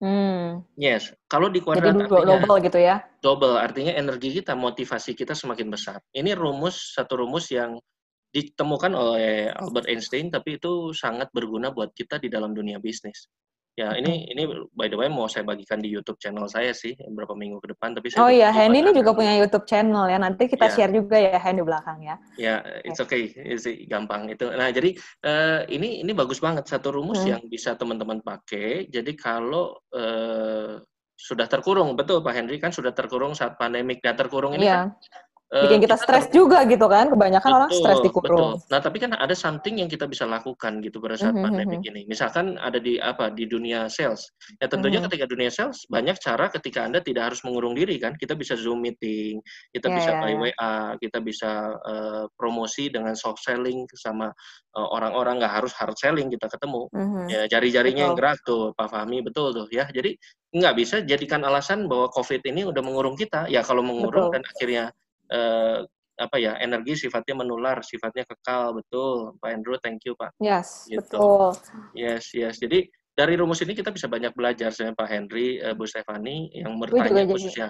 Mmm. Yes, kalau di Jadi kuadrat artinya double gitu ya? double, artinya energi kita, motivasi kita semakin besar. Ini satu rumus yang ditemukan oleh Albert Einstein, tapi itu sangat berguna buat kita di dalam dunia bisnis. Ya, Mhm. ini by the way mau saya bagikan di YouTube channel saya sih beberapa minggu ke depan, tapi saya Oh udah iya, coba Hendy ini juga barangkali. punya YouTube channel ya, nanti kita Ya, share juga ya Hen di belakang ya. ya, Oke. it's okay, sih gampang itu. Nah, jadi ini bagus banget satu rumus Mhm. yang bisa teman-teman pakai. Jadi kalau sudah terkurung, betul Pak Henry kan sudah terkurung saat pandemik. Nah, terkurung ini kan Iya, bikin kita kita stres juga gitu kan, kebanyakan orang stres betul, betul. dikurung. Nah, tapi kan ada something yang kita bisa lakukan gitu pada saat Mhm, pandemik mhm. ini. Misalkan ada di apa, di dunia sales. Ya tentunya Mhm. ketika dunia sales banyak cara ketika Anda tidak harus mengurung diri kan. Kita bisa Zoom meeting, kita Iya, bisa iya, by iya. WA, kita bisa promosi dengan soft selling sama orang-orang, nggak harus hard selling kita ketemu. Mhm. Ya, jari-jarinya yang Betul. gerak tuh, Pak Fahmi betul tuh ya. Jadi nggak bisa jadikan alasan bahwa COVID ini udah mengurung kita. Ya kalau mengurung dan Betul. akhirnya eh, apa ya, energi sifatnya menular, sifatnya kekal, betul. Pak Andrew, thank you Pak. Yes, Gitu. betul. Yes, yes. Jadi dari rumus ini kita bisa banyak belajar, saya Pak Henry, Bu Stefani, yang Gue juga bertanya jadi khususnya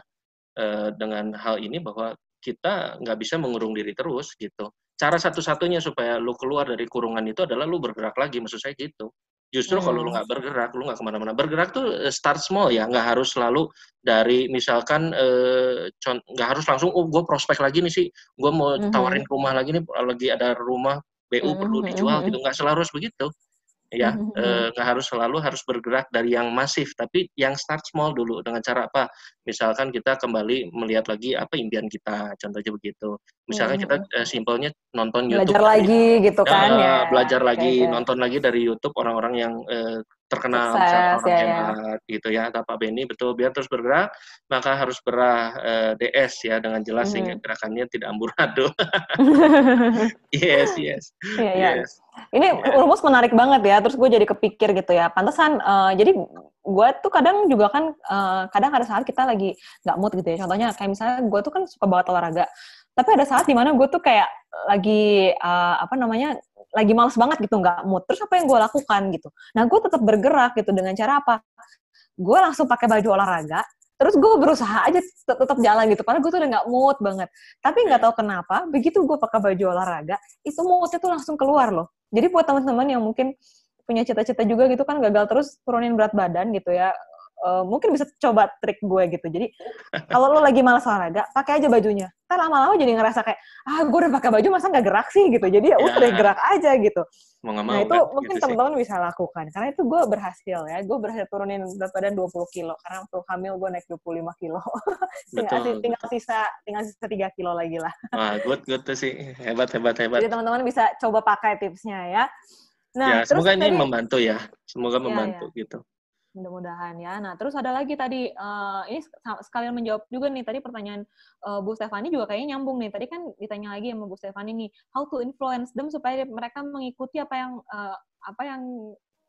dengan hal ini bahwa kita nggak bisa mengurung diri terus gitu. Cara satu-satunya supaya lu keluar dari kurungan itu adalah lu bergerak lagi, maksud saya gitu. Justru kalau lu mmm. nggak bergerak, lu nggak kemana-mana. Bergerak tuh start small ya, nggak harus selalu dari misalkan nggak harus langsung, oh gue prospek lagi nih sih, gue mau tawarin Mhm. rumah lagi nih, lagi ada rumah BU Mhm, perlu mhm, dijual gitu, mhm. nggak selalu harus begitu ya, Mhm, mhm. nggak harus selalu harus bergerak dari yang masif, tapi yang start small dulu dengan cara apa? Misalkan kita kembali melihat lagi apa impian kita, contohnya begitu. Misalkan Mhm, kita mhm. simpelnya nonton YouTube Belajar dari lagi gitu kan ya. belajar Oke, lagi, oke. nonton lagi dari YouTube orang-orang yang terkenal, misalnya Sukses, orang-orang ya, ya. hebat gitu ya, atau Pak Benny, betul, biar terus bergerak, maka harus DS ya dengan jelas sehingga Mhm. gerakannya tidak amburadul. Yes, yes, Iya, iya. yes, Ini yes. rumus menarik banget ya, terus gue jadi kepikir gitu ya, pantesan, jadi gue tuh kadang juga kan, kadang ada saat kita lagi nggak mood gitu ya, contohnya kayak misalnya gue tuh kan suka banget olahraga, tapi ada saat di mana gue tuh kayak lagi, apa namanya, lagi males banget gitu, nggak mood, terus apa yang gue lakukan gitu. Nah, gue tetap bergerak gitu, dengan cara apa? Gue langsung pakai baju olahraga, terus gue berusaha aja tetap jalan gitu, padahal gue tuh udah nggak mood banget. Tapi nggak Yes. tahu kenapa, begitu gue pakai baju olahraga, itu moodnya tuh langsung keluar loh. Jadi buat teman-teman yang mungkin punya cita-cita juga gitu kan, gagal terus turunin berat badan gitu ya, mungkin bisa coba trik gue gitu. Jadi kalau lo lagi malas olahraga, pakai aja bajunya. Ntar lama-lama jadi ngerasa kayak, gue udah pakai baju masa nggak gerak sih gitu. Jadi ya udah deh, gerak aja gitu. Mau nggak Nah mau itu kan, mungkin gitu sih. teman-teman bisa lakukan. Karena itu gue berhasil ya. Gue berhasil turunin berat badan 20 kilo. Karena waktu hamil gue naik 25 kilo. Betul. tinggal sisa 3 kilo lagi lah. Wah, good tuh sih. Hebat. Jadi teman-teman bisa coba pakai tipsnya ya. Ya, Nah, terus semoga ini tadi, membantu ya. Semoga ya, membantu gitu. mudah-mudahan ya. Nah, terus ada lagi tadi, ini sekalian menjawab juga nih, tadi pertanyaan Bu Stefani juga kayaknya nyambung nih. Tadi kan ditanya lagi sama Bu Stefani nih, how to influence them supaya mereka mengikuti apa yang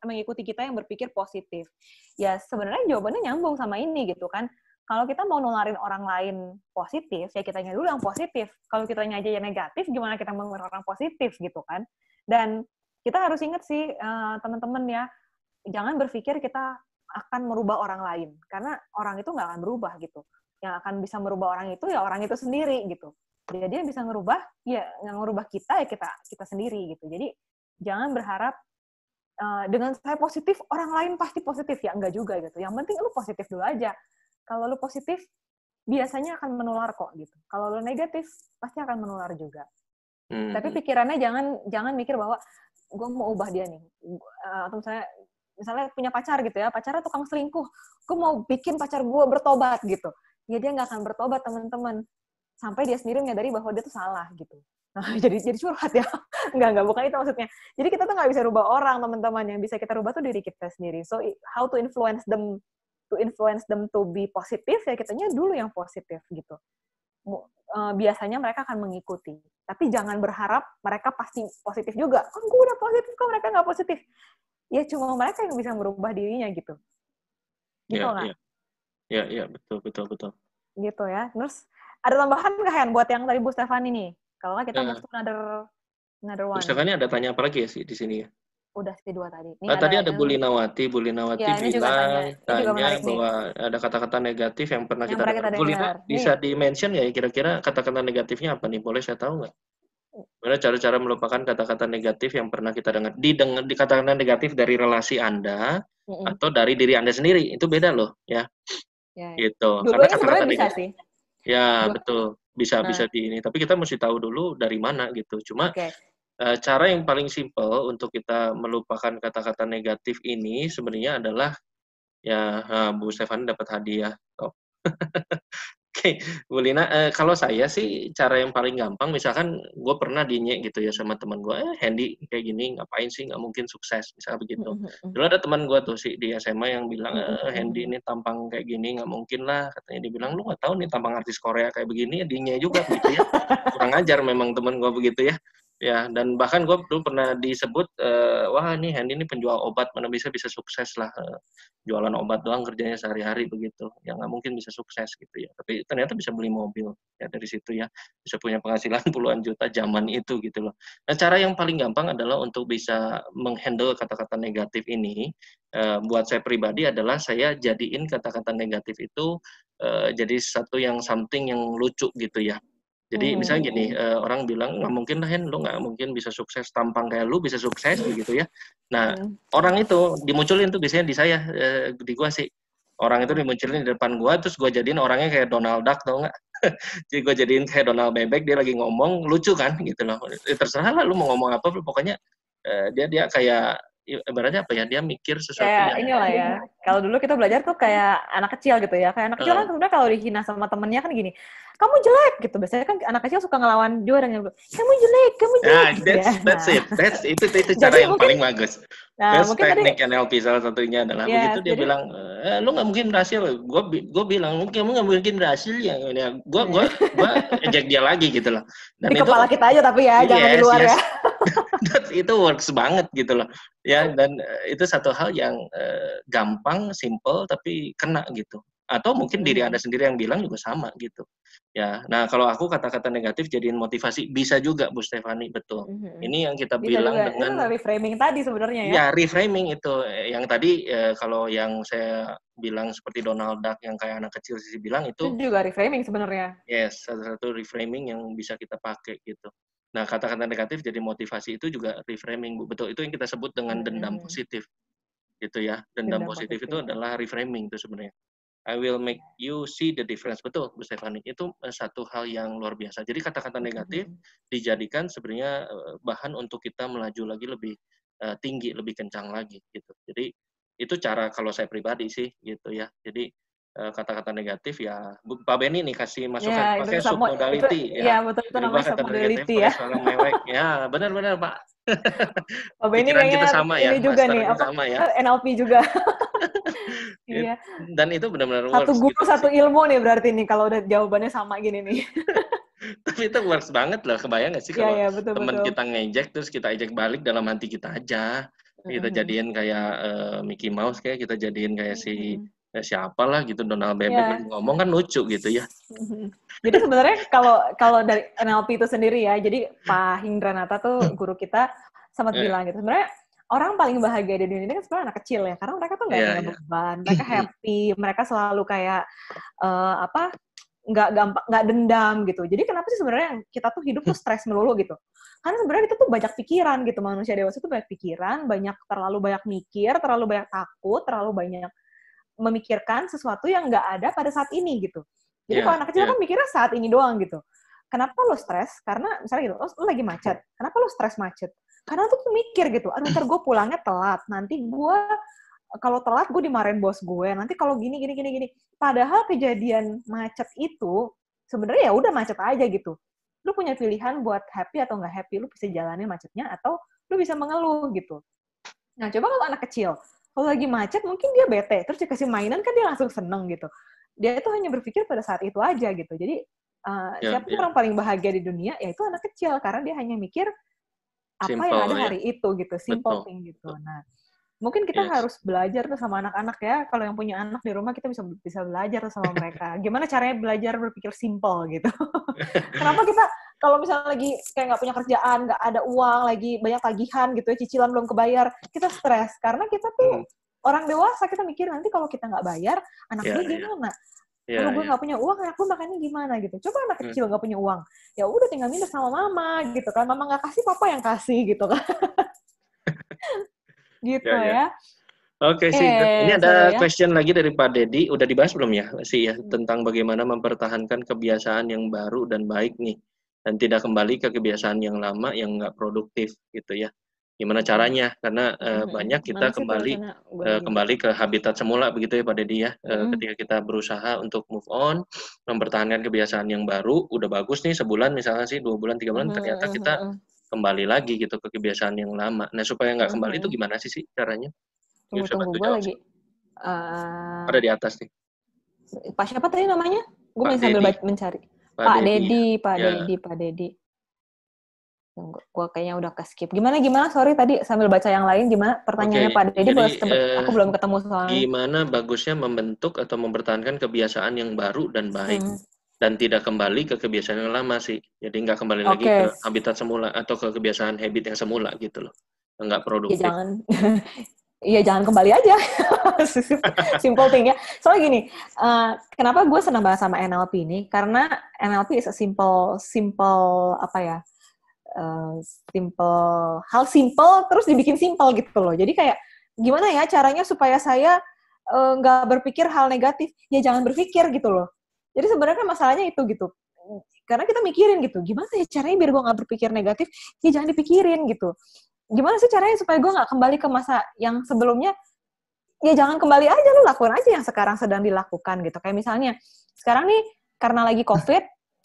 mengikuti kita yang berpikir positif. Ya, sebenarnya jawabannya nyambung sama ini gitu kan. Kalau kita mau nularin orang lain positif, ya kitanya dulu yang positif. Kalau kitanya aja yang negatif, gimana kita mau nularin orang positif gitu kan. Dan kita harus ingat sih, teman-teman ya, jangan berpikir kita akan merubah orang lain, karena orang itu nggak akan berubah gitu. Yang akan bisa merubah orang itu ya orang itu sendiri gitu. Jadi dia bisa ngerubah, ya yang ngerubah kita ya kita sendiri gitu. Jadi jangan berharap dengan saya positif orang lain pasti positif, ya enggak juga gitu. Yang penting lu positif dulu aja. Kalau lu positif biasanya akan menular kok gitu. Kalau lu negatif pasti akan menular juga. Tapi pikirannya jangan mikir bahwa gue mau ubah dia nih, atau misalnya punya pacar gitu ya, pacarnya tukang selingkuh, gue mau bikin pacar gue bertobat gitu. Ya dia nggak akan bertobat, teman-teman, sampai dia sendiri menyadari bahwa dia tuh salah gitu. Nah, jadi curhat ya. Enggak, bukan itu maksudnya. Jadi kita tuh nggak bisa rubah orang, teman-teman. Yang bisa kita rubah tuh diri kita sendiri. So, how to influence them to be positif, ya kitanya dulu yang positif gitu. Biasanya mereka akan mengikuti. Tapi jangan berharap mereka pasti positif juga. Kan gue udah positif, kok mereka nggak positif. Ya cuma mereka yang bisa merubah dirinya gitu. Gitu nggak? Ya, betul. Gitu ya. Terus ada tambahan nggak, Hen, buat yang tadi Bu Stefani nih? Kalau nggak kita move to another Bu one. Stefani ada tanya apa lagi ya sih di sini ya? Udah sih 2 tadi. Ini Tadi ada yang, Bu Linawati ya ini juga bilang, ini juga tanya menarik nih. bahwa ada kata-kata negatif yang pernah Yang kita pernah dengar. kita Bu Lina, dengar. bisa Nih, di-mention ya kira-kira kata-kata negatifnya apa nih? Boleh saya tahu nggak? Gimana cara-cara melupakan kata-kata negatif yang pernah kita dengar? Di kata-kata negatif dari relasi Anda atau dari diri Anda sendiri, itu beda loh ya. ya. Gitu. Karena Dua-duanya sebenarnya kata-kata bisa negatif, sih. ya Dua. betul, bisa Nah, di ini. Tapi kita mesti tahu dulu dari mana gitu. Cuma oke. cara yang paling simpel untuk kita melupakan kata-kata negatif ini sebenarnya adalah ya, Bu Stefani dapat hadiah. Oh. Oke, Bu Lina, kalau saya sih cara yang paling gampang, misalkan gue pernah gitu ya sama teman gue, Hendy kayak gini ngapain sih, nggak mungkin sukses, misalnya begitu. Dulu ada teman gue tuh sih di SMA yang bilang, Hendy ini tampang kayak gini nggak mungkin lah, katanya. Dia bilang, lu nggak tahu nih tampang artis Korea kayak begini, dinya juga begitu ya. Kurang ajar memang teman gue begitu ya. Ya, dan bahkan gue dulu pernah disebut, wah ini Hendy ini penjual obat, mana bisa sukses lah, jualan obat doang kerjanya sehari-hari begitu, ya nggak mungkin bisa sukses gitu ya. Tapi ternyata bisa beli mobil ya dari situ ya, bisa punya penghasilan puluhan juta zaman itu gitu loh. Nah, cara yang paling gampang adalah untuk bisa menghandle kata-kata negatif ini, buat saya pribadi adalah saya jadiin kata-kata negatif itu jadi satu yang something yang lucu gitu ya. Jadi misalnya gini, orang bilang, nggak mungkin lah Hen, lu nggak mungkin bisa sukses, tampang kayak lu bisa sukses begitu ya. Nah, orang itu dimunculin tuh biasanya di saya, di gua sih. Orang itu dimunculin di depan gua, terus gua jadiin orangnya kayak Donald Duck, tau nggak? Jadi gua jadiin kayak Donald Bebek, dia lagi ngomong, lucu kan gitu loh. Terserah lah lu mau ngomong apa, pokoknya dia kayak ibaratnya apa ya, dia mikir sesuatu Kayak yang inilah ya. Kalau dulu kita belajar tuh kayak anak kecil gitu ya. Kayak anak kecil kan uh, sebenarnya kalau dihina sama temennya kan gini, kamu jelek gitu. Biasanya kan anak kecil suka ngelawan juga dengan kamu jelek gitu ya. that's it. Itu cara Jadi yang mungkin, paling bagus. nah Terus mungkin tadi, teknik NLP salah satunya adalah begitu yes, dia jadi bilang, lu nggak mungkin berhasil. Gue bilang, kamu nggak mungkin berhasil ya. Gue ejek dia lagi gitu loh. Dan di itu kepala kita aja tapi ya, jangan di luar ya. yes. Itu works banget gitu loh. Ya, dan itu satu hal yang gampang, simple tapi kena gitu. Atau mungkin diri Anda sendiri yang bilang juga sama gitu. Ya, nah kalau aku kata-kata negatif jadiin motivasi bisa juga Bu Stefani, betul. Ini yang kita Bisa bilang juga. Itu dengan reframing tadi sebenarnya ya. ya reframing itu. Yang tadi kalau yang saya bilang seperti Donald Duck yang kayak anak kecil sih bilang Itu itu juga reframing sebenarnya. yes, satu reframing yang bisa kita pakai gitu. Nah, kata-kata negatif jadi motivasi itu juga reframing, Bu. Betul, itu yang kita sebut dengan dendam positif. gitu ya. Dendam positif itu adalah reframing itu sebenarnya. I will make you see the difference. Betul, Bu Stefani. Itu satu hal yang luar biasa. Jadi kata-kata negatif dijadikan sebenarnya bahan untuk kita melaju lagi lebih tinggi, lebih kencang lagi gitu. Jadi itu cara kalau saya pribadi sih gitu ya. Jadi kata-kata negatif ya Pak Benny nih kasih masukan Ya, pakai itu submodality ya ya. betul itu Berubah namanya kata negatif submodality pakai ya. suara mewek. Ya, benar-benar Pak. Oh, Benny Pikiran kita kayaknya sama ya, ini juga master nih, ini apa sama ya. NLP juga. Iya. Dan itu benar-benar Satu works guru, gitu satu sih. ilmu nih berarti nih kalau udah jawabannya sama gini nih. Tapi itu works banget loh, kebayang nggak sih Iya, kalau ya, betul teman betul. kita ngejek terus kita ejek balik dalam hati kita aja, kita jadiin kayak Mickey Mouse, kayak kita jadiin kayak si siapa lah gitu, Donald Bebek lagi Ya. ngomong kan lucu gitu ya. Jadi sebenarnya kalau dari NLP itu sendiri ya, jadi Pak Hindranata tuh guru kita sempat bilang gitu, sebenarnya orang paling bahagia di dunia ini kan sebenarnya anak kecil ya, karena mereka tuh nggak Iya, punya iya. beban, mereka happy, mereka selalu kayak nggak gampang, nggak dendam gitu. Jadi kenapa sih sebenarnya kita tuh hidup tuh stres melulu gitu? Karena sebenarnya kita tuh banyak pikiran gitu, manusia dewasa tuh banyak pikiran, terlalu banyak mikir, terlalu banyak takut, terlalu banyak memikirkan sesuatu yang nggak ada pada saat ini gitu. Jadi kalau anak kecil kan mikirnya saat ini doang gitu. Kenapa lo stres? Karena misalnya gitu, lo lagi macet. Kenapa lo stres macet? Karena tuh mikir gitu, aduh ntar gue pulangnya telat, nanti gue kalau telat gue dimarahin bos gue, nanti kalau gini. Padahal kejadian macet itu sebenarnya ya udah macet aja gitu. Lu punya pilihan buat happy atau nggak happy, lu bisa jalanin macetnya atau lu bisa mengeluh gitu. Nah, coba kalau anak kecil, kalau lagi macet mungkin dia bete, terus dikasih mainan kan dia langsung seneng gitu. Dia itu hanya berpikir pada saat itu aja gitu. Jadi siapa orang paling bahagia di dunia? Ya itu anak kecil, karena dia hanya mikir apa yang ada hari itu gitu, simple thing gitu. Nah, mungkin kita harus belajar tuh sama anak-anak ya. Kalau yang punya anak di rumah kita bisa belajar tuh sama mereka. Gimana caranya belajar berpikir simple gitu. Kenapa kita kalau misalnya lagi kayak nggak punya kerjaan, nggak ada uang, lagi banyak tagihan gitu ya, cicilan belum kebayar, kita stres karena kita tuh orang dewasa, kita mikir nanti kalau kita nggak bayar, anak gue gimana? Kalau gue nggak punya uang, anak gue makannya gimana gitu. Coba anak kecil nggak punya uang, ya udah tinggal minta sama mama gitu kan. Mama nggak kasih, papa yang kasih gitu kan. Gitu ya. Oke sih, ini ada question lagi dari Pak Dedi, udah dibahas belum ya sih ya, tentang bagaimana mempertahankan kebiasaan yang baru dan baik nih, dan tidak kembali ke kebiasaan yang lama yang nggak produktif gitu ya. Gimana caranya? Karena banyak kita kembali ke habitat semula begitu ya Pak Dedi ya. Ketika kita berusaha untuk move on, mempertahankan kebiasaan yang baru, udah bagus nih sebulan misalnya sih, 2 bulan, 3 bulan, ternyata kita kembali lagi gitu ke kebiasaan yang lama. Nah supaya nggak kembali itu gimana sih caranya? Tunggu gue lagi. Ada di atas nih. Pak siapa tadi namanya? Gue masih sambil mencari. Pak Dedi. Tunggu, gue kayaknya udah ke-skip. Gimana? Sorry tadi sambil baca yang lain. Gimana pertanyaannya Pak Dedi? Aku belum ketemu soalnya. Gimana bagusnya membentuk atau mempertahankan kebiasaan yang baru dan baik. Dan tidak kembali ke kebiasaan yang lama sih. Jadi nggak kembali lagi ke habitat semula atau ke kebiasaan habit yang semula gitu loh. Nggak produktif. Iya jangan kembali aja. Simple thing ya. Soalnya gini, kenapa gue senang banget sama NLP ini? Karena NLP is a simple apa ya? Hal simple terus dibikin simple gitu loh. Jadi kayak gimana ya caranya supaya saya nggak berpikir hal negatif? Ya jangan berpikir gitu loh. Jadi sebenarnya masalahnya itu gitu. Karena kita mikirin gitu, gimana ya caranya biar gue nggak berpikir negatif? Ya jangan dipikirin gitu. Gimana sih caranya supaya gue nggak kembali ke masa yang sebelumnya? Ya jangan kembali aja, lu lakukan aja yang sekarang sedang dilakukan gitu. Kayak misalnya, sekarang nih, karena lagi COVID,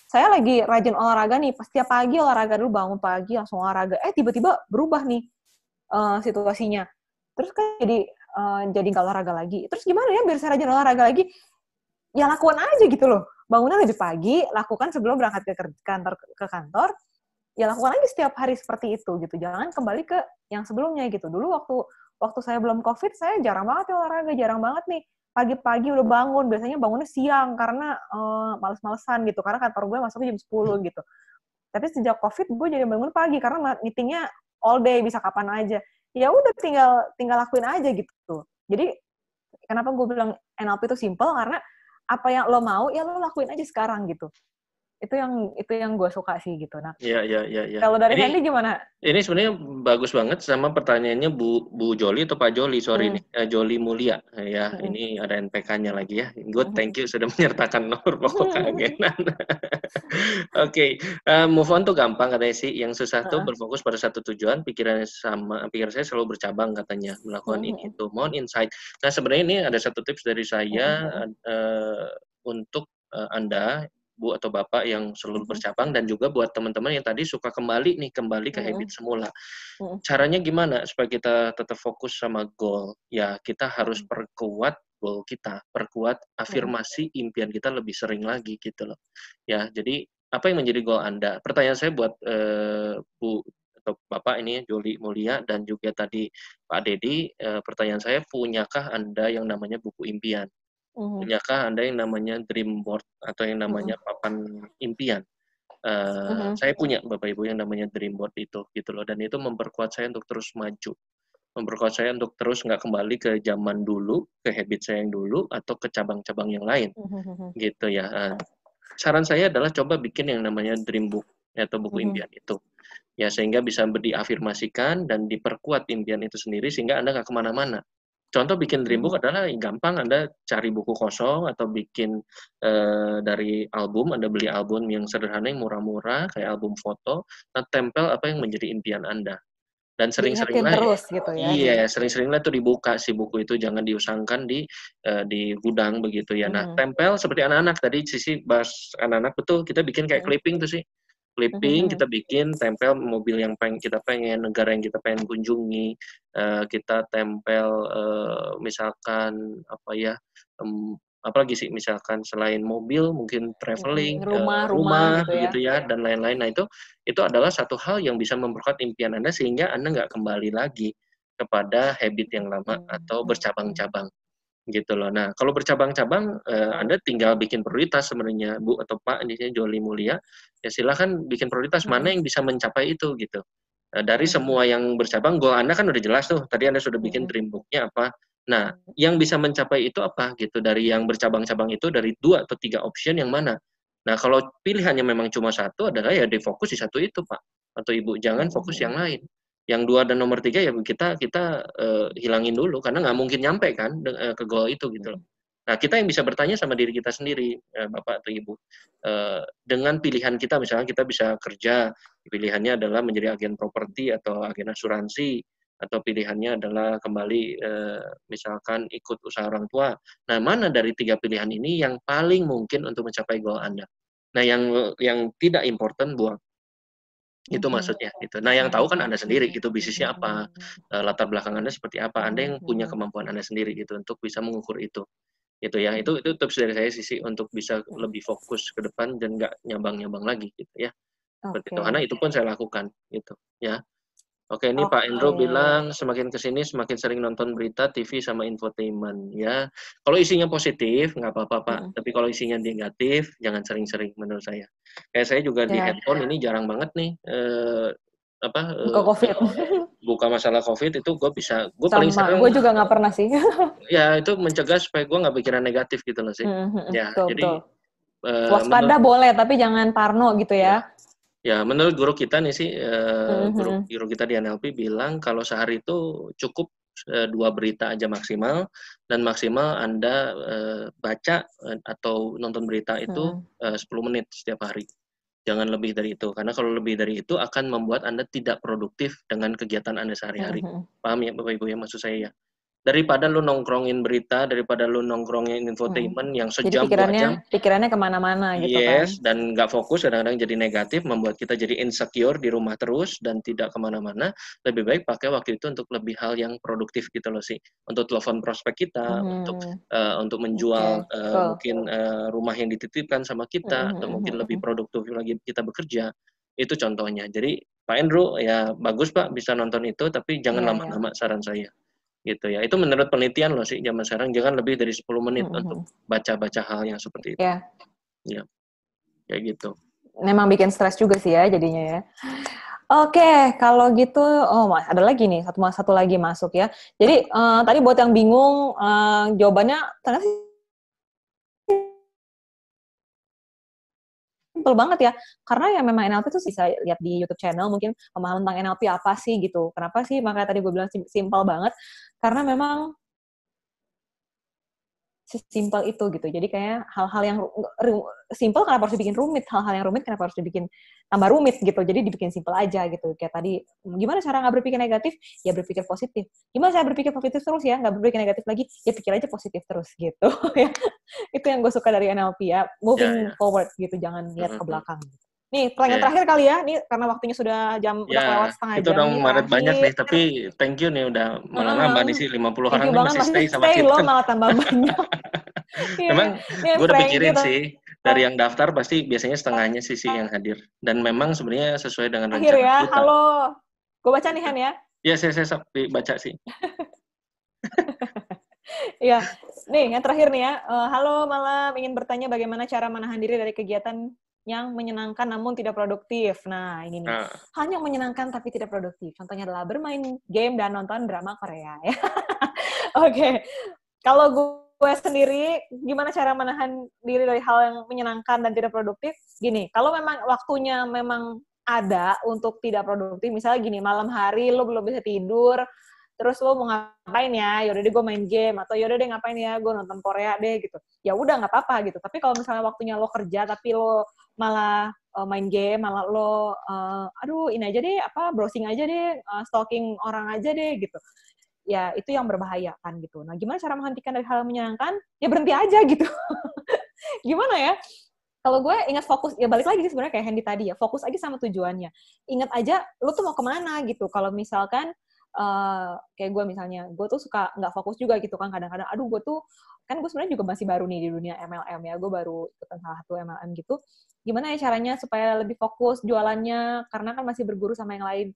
saya lagi rajin olahraga nih, setiap pagi olahraga dulu, bangun pagi, langsung olahraga. Tiba-tiba berubah nih situasinya. Terus kan jadi nggak olahraga lagi. Terus gimana ya biar saya rajin olahraga lagi? Ya lakukan aja gitu loh. Bangunnya lebih pagi, lakukan sebelum berangkat ke kantor, ya lakukan aja setiap hari seperti itu gitu. Jangan kembali ke yang sebelumnya gitu. Dulu waktu saya belum COVID, saya jarang banget ya olahraga, jarang banget nih. Pagi-pagi udah bangun, biasanya bangunnya siang karena males-malesan gitu. Karena kantor gue masuknya jam 10 gitu. Tapi sejak COVID gue jadi bangun pagi karena meetingnya all day, bisa kapan aja. Ya udah tinggal lakuin aja gitu. Jadi kenapa gue bilang NLP itu simple, karena apa yang lo mau ya lo lakuin aja sekarang gitu. itu yang gue suka sih gitu. Nah, Iya. kalau dari Hendy gimana? Ini sebenarnya bagus banget sama pertanyaannya Bu Joli atau Pak Joli, sorry nih, Joli Mulia. Ya, ini ada NPK-nya lagi ya. Good, thank you sudah menyertakan nomor pokok keagenan. Oke, move on tuh gampang katanya sih. Yang susah tuh berfokus pada satu tujuan, pikiran saya selalu bercabang katanya melakukan ini itu. Mohon insight. Nah, sebenarnya ini ada satu tips dari saya untuk Anda Bu atau Bapak yang selalu bercabang dan juga buat teman-teman yang tadi suka kembali ke habit semula. Caranya gimana supaya kita tetap fokus sama goal? Ya, kita harus perkuat goal kita, perkuat afirmasi impian kita lebih sering lagi gitu loh. Ya, jadi apa yang menjadi goal Anda? Pertanyaan saya buat Bu atau Bapak ini Joli Mulia dan juga tadi Pak Dedi, pertanyaan saya, punyakah Anda yang namanya buku impian? Punyakah Anda yang namanya dream board atau yang namanya papan impian? Saya punya Bapak Ibu yang namanya dream board itu gitu loh, dan itu memperkuat saya untuk terus maju, memperkuat saya untuk terus nggak kembali ke zaman dulu, ke habit saya yang dulu atau ke cabang-cabang yang lain gitu ya. Saran saya adalah coba bikin yang namanya dream book atau buku impian itu ya, sehingga bisa diafirmasikan dan diperkuat impian itu sendiri sehingga Anda nggak kemana-mana. Contoh bikin dream book adalah gampang, Anda cari buku kosong atau bikin dari album, Anda beli album yang sederhana, yang murah-murah, kayak album foto, nah tempel apa yang menjadi impian Anda. Dan Diingetin sering-seringlah, terus gitu ya. iya, sering-seringlah tuh dibuka si buku itu, jangan diusangkan di gudang begitu ya. Nah, tempel seperti anak-anak tadi, Sisi bahas anak-anak, betul, kita bikin kayak clipping tuh sih. Clipping, kita bikin tempel mobil yang kita pengen, negara yang kita pengen kunjungi, kita tempel misalkan apa ya, apalagi sih, misalkan selain mobil mungkin traveling, rumah gitu ya. begitu ya, dan lain-lain. Nah, itu adalah satu hal yang bisa memperkuat impian Anda sehingga Anda nggak kembali lagi kepada habit yang lama atau bercabang-cabang gitu loh. Nah, kalau bercabang-cabang, Anda tinggal bikin prioritas sebenarnya, Bu atau Pak, di sini Joli Mulia, ya silahkan bikin prioritas mana yang bisa mencapai itu gitu. Dari semua yang bercabang, goal Anda kan udah jelas tuh. Tadi Anda sudah bikin dream book-nya apa. Nah, yang bisa mencapai itu apa gitu. Dari yang bercabang-cabang itu, dari 2 atau 3 option yang mana. Nah, kalau pilihannya memang cuma satu adalah ya difokus di satu itu, Pak atau Ibu. Jangan fokus yang lain. Yang 2 dan nomor 3 ya kita hilangin dulu karena nggak mungkin nyampe kan ke goal itu gitu loh. Nah, kita yang bisa bertanya sama diri kita sendiri, Bapak atau Ibu. Dengan pilihan kita, misalnya kita bisa kerja, pilihannya adalah menjadi agen properti atau agen asuransi, atau pilihannya adalah kembali misalkan ikut usaha orang tua. Nah, mana dari 3 pilihan ini yang paling mungkin untuk mencapai goal Anda? Nah, yang tidak important buang. Itu maksudnya gitu. Nah, yang tahu kan Anda sendiri gitu, bisnisnya apa, latar belakang Anda seperti apa, Anda yang punya kemampuan Anda sendiri gitu untuk bisa mengukur itu. Gitu ya. Itu tips dari saya, Sisi, untuk bisa lebih fokus ke depan dan nggak nyambang-nyambang lagi gitu ya. Seperti itu. Karena itu pun saya lakukan gitu ya. Oke, ini Pak Endro bilang semakin kesini semakin sering nonton berita, TV, sama infotainment ya. Kalau isinya positif nggak apa-apa Pak, tapi kalau isinya negatif jangan sering-sering menurut saya. Kayak saya juga di handphone ini jarang banget nih Buka COVID. buka masalah COVID itu gue paling Sama, sering. gue juga nggak pernah sih. Ya itu mencegah supaya gue nggak pikiran negatif gitu loh sih. Ya jadi waspada boleh tapi jangan parno gitu ya. Ya, menurut guru kita nih sih, guru kita di NLP bilang kalau sehari itu cukup 2 berita aja maksimal, dan maksimal Anda baca atau nonton berita itu 10 menit setiap hari. Jangan lebih dari itu, karena kalau lebih dari itu akan membuat Anda tidak produktif dengan kegiatan Anda sehari-hari. Paham ya Bapak Ibu ya maksud saya ya? Daripada lu nongkrongin berita, daripada lu nongkrongin infotainment yang sejam, 2 jam. Pikirannya kemana-mana gitu kan. Yes, dan nggak fokus, kadang-kadang jadi negatif, membuat kita jadi insecure di rumah terus, dan tidak kemana-mana. Lebih baik pakai waktu itu untuk lebih hal yang produktif gitu loh sih. Untuk telepon prospek kita, untuk menjual mungkin rumah yang dititipkan sama kita, atau mungkin lebih produktif lagi kita bekerja. Itu contohnya. Jadi Pak Andrew, ya bagus Pak bisa nonton itu, tapi jangan lama-lama saran saya. Gitu ya. Itu menurut penelitian loh sih zaman sekarang, jangan lebih dari 10 menit untuk baca-baca hal yang seperti itu. Ya, kayak gitu. Memang bikin stres juga sih ya jadinya ya. Oke, kalau gitu, ada lagi nih, satu lagi masuk ya. Jadi tadi buat yang bingung, jawabannya ternyata simple banget ya. Karena ya memang NLP tuh bisa lihat di YouTube channel, mungkin pemahaman tentang NLP apa sih gitu. Kenapa sih? Makanya tadi gue bilang simple banget. Karena memang sesimpel itu gitu. Jadi kayak hal-hal yang simple kenapa harus dibikin rumit? Hal-hal yang rumit kenapa harus dibikin tambah rumit gitu. Jadi dibikin simple aja gitu. Kayak tadi, gimana cara nggak berpikir negatif? Ya berpikir positif. Gimana cara berpikir positif terus ya? Nggak berpikir negatif lagi? Ya pikir aja positif terus gitu. Itu yang gue suka dari NLP ya. Moving forward gitu. Jangan lihat ke belakang. Nih, pertanyaan terakhir kali ya. Nih, karena waktunya sudah udah kelewat setengah itu jam udah nih, Maret banyak nih, terakhir. tapi thank you nih udah malah nambah nih sih 50 Thank orang you nih banget, masih stay sama stay loh, kita. malah tambah banyak. Memang Nih, gue udah Frankie, pikirin sih, dari yang daftar pasti biasanya setengahnya sih yang hadir. Dan memang sebenarnya sesuai dengan akhir rencana ya, kita. halo. Gue baca nih, Han ya. Ya, saya baca sih. Iya, nih yang terakhir nih ya. Halo malam, ingin bertanya bagaimana cara menahan diri dari kegiatan yang menyenangkan namun tidak produktif. Nah, ini nih. Hanya menyenangkan tapi tidak produktif. Contohnya adalah bermain game dan nonton drama Korea ya. Oke. Kalau gue sendiri, gimana cara menahan diri dari hal yang menyenangkan dan tidak produktif? Gini, kalau memang waktunya memang ada untuk tidak produktif, misalnya gini, malam hari lo belum bisa tidur, terus lo mau ngapain ya? Yaudah deh gue main game, atau yaudah deh ngapain ya? Gue nonton Korea deh gitu. Ya udah nggak apa-apa gitu. Tapi kalau misalnya waktunya lo kerja, tapi lo malah main game, malah lo, aduh ini aja deh, browsing aja deh, stalking orang aja deh gitu. Ya itu yang berbahaya kan gitu. Nah gimana cara menghentikan dari hal yang menyenangkan? Ya berhenti aja gitu. Gimana ya? Kalau gue ingat fokus, ya balik lagi sih sebenarnya kayak Hendy tadi ya, fokus aja sama tujuannya. Ingat aja, lu tuh mau kemana gitu. Kalau misalkan, kayak gue misalnya, gue tuh suka nggak fokus juga gitu kan, kadang-kadang, aduh gue tuh, kan gue sebenarnya juga masih baru nih di dunia MLM ya, gue baru ikutan salah satu MLM gitu. Gimana ya caranya supaya lebih fokus jualannya, karena kan masih berguru sama yang lain.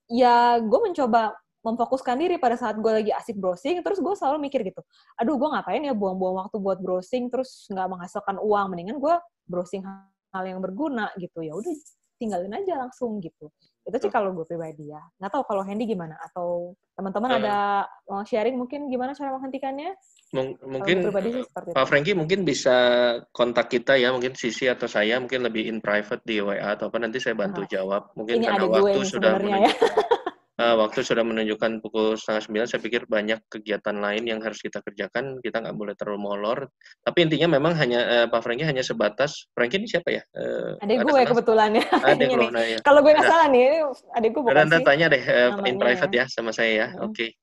Ya gue mencoba memfokuskan diri pada saat gue lagi asik browsing, terus gue selalu mikir gitu, aduh gue ngapain ya buang-buang waktu buat browsing, terus nggak menghasilkan uang, mendingan gue browsing hal yang berguna gitu. Ya udah tinggalin aja langsung gitu. Itu sih kalau gue pribadi ya. Nggak tahu kalau Hendy gimana, atau teman-teman ada mau sharing mungkin gimana cara menghentikannya? Mungkin Pak Frankie mungkin bisa kontak kita ya, mungkin Sisi atau saya mungkin lebih in private di WA atau apa, nanti saya bantu jawab. Mungkin ini karena waktu sudah menunjukkan waktu sudah menunjukkan pukul 8:30, saya pikir banyak kegiatan lain yang harus kita kerjakan, kita nggak boleh terlalu molor. Tapi intinya memang hanya Pak Frankie hanya sebatas, Frankie ini siapa ya? Adek gue kebetulan ya. Adek lo, nah ya. Kalau gue nggak salah nih, adek gue bukan sih. Tanya deh in private ya sama saya ya. Oke.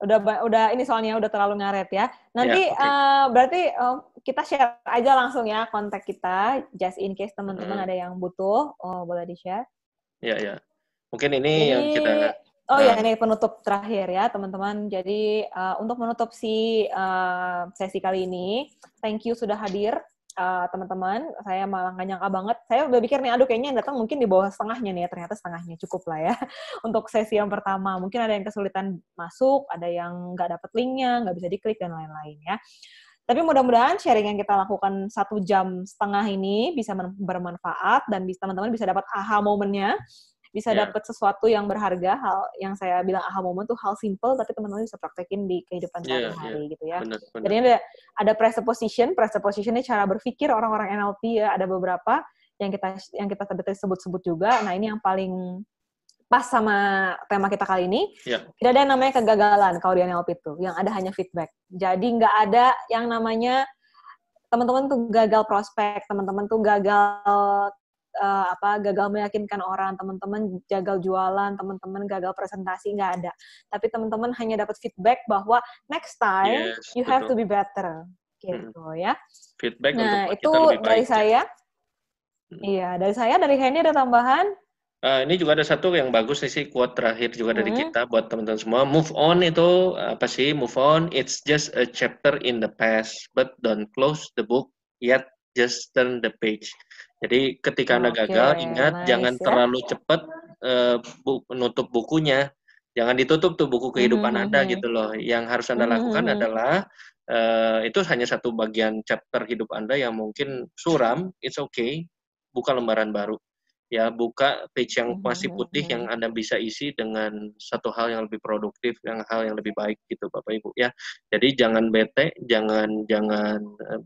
Udah ini soalnya udah terlalu ngaret ya. Nanti berarti kita share aja langsung ya kontak kita, just in case teman-teman ada yang butuh, boleh di-share. Ya. Mungkin ini jadi, yang kita... ini penutup terakhir ya teman-teman. Jadi untuk menutup sesi kali ini, thank you sudah hadir teman-teman. Saya malah nggak nyangka banget. Saya udah pikir nih, aduh kayaknya yang datang mungkin di bawah setengahnya nih ya. Ternyata setengahnya cukup lah ya untuk sesi yang pertama. Mungkin ada yang kesulitan masuk, ada yang nggak dapet linknya, nggak bisa diklik dan lain-lain ya. Tapi mudah-mudahan sharing yang kita lakukan 1,5 jam ini bisa bermanfaat dan teman-teman bisa dapat aha momennya. Bisa dapat sesuatu yang berharga, hal yang saya bilang aha moment tuh hal simple, tapi teman-teman bisa praktekin di kehidupan sehari-hari gitu ya. Jadi ada presupposition ini cara berpikir orang-orang NLP ya, ada beberapa yang kita sebut-sebut juga. Nah ini yang paling pas sama tema kita kali ini. Tidak ada yang namanya kegagalan kalau di NLP itu, yang ada hanya feedback. Jadi nggak ada yang namanya teman-teman tuh gagal prospek, teman-teman tuh gagal gagal meyakinkan orang, teman-teman gagal jualan, teman-teman gagal presentasi, nggak ada. Tapi teman-teman hanya dapat feedback bahwa next time you have to be better, gitu ya. Feedback nah untuk itu dari saya. Iya, dari Hendy ada tambahan? Ini juga ada satu yang bagus nih sih, quote terakhir juga dari kita buat teman-teman semua. Move on itu apa sih? Move on, it's just a chapter in the past, but don't close the book yet, just turn the page. Jadi ketika Anda gagal, ingat jangan terlalu cepat menutup bukunya. Jangan ditutup tuh buku kehidupan Anda gitu loh. Yang harus Anda lakukan adalah itu hanya satu bagian chapter hidup Anda yang mungkin suram, it's okay, buka lembaran baru. ya buka page yang masih putih yang Anda bisa isi dengan satu hal yang lebih produktif, hal yang lebih baik gitu Bapak Ibu ya. Jadi jangan bete, jangan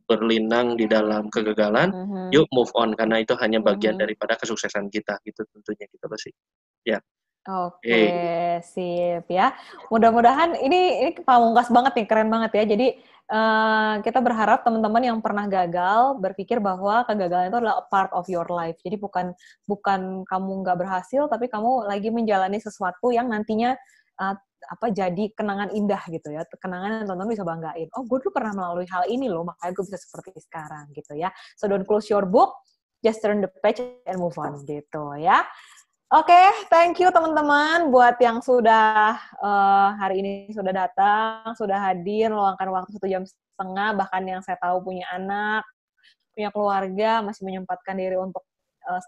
berlinang di dalam kegagalan, yuk move on karena itu hanya bagian daripada kesuksesan kita gitu tentunya gitu loh sih. Ya. Oke, sip ya. Mudah-mudahan ini pamungkas banget nih, keren banget ya. Jadi kita berharap teman-teman yang pernah gagal berpikir bahwa kegagalan itu adalah a part of your life. Jadi bukan kamu nggak berhasil, tapi kamu lagi menjalani sesuatu yang nantinya jadi kenangan indah gitu ya. Kenangan yang teman-teman bisa banggain. Oh, gue dulu pernah melalui hal ini loh, makanya gue bisa seperti sekarang gitu ya. So don't close your book, just turn the page and move on gitu ya. Oke, thank you teman-teman buat yang sudah hari ini sudah datang, sudah hadir, meluangkan waktu 1,5 jam, bahkan yang saya tahu punya anak, punya keluarga, masih menyempatkan diri untuk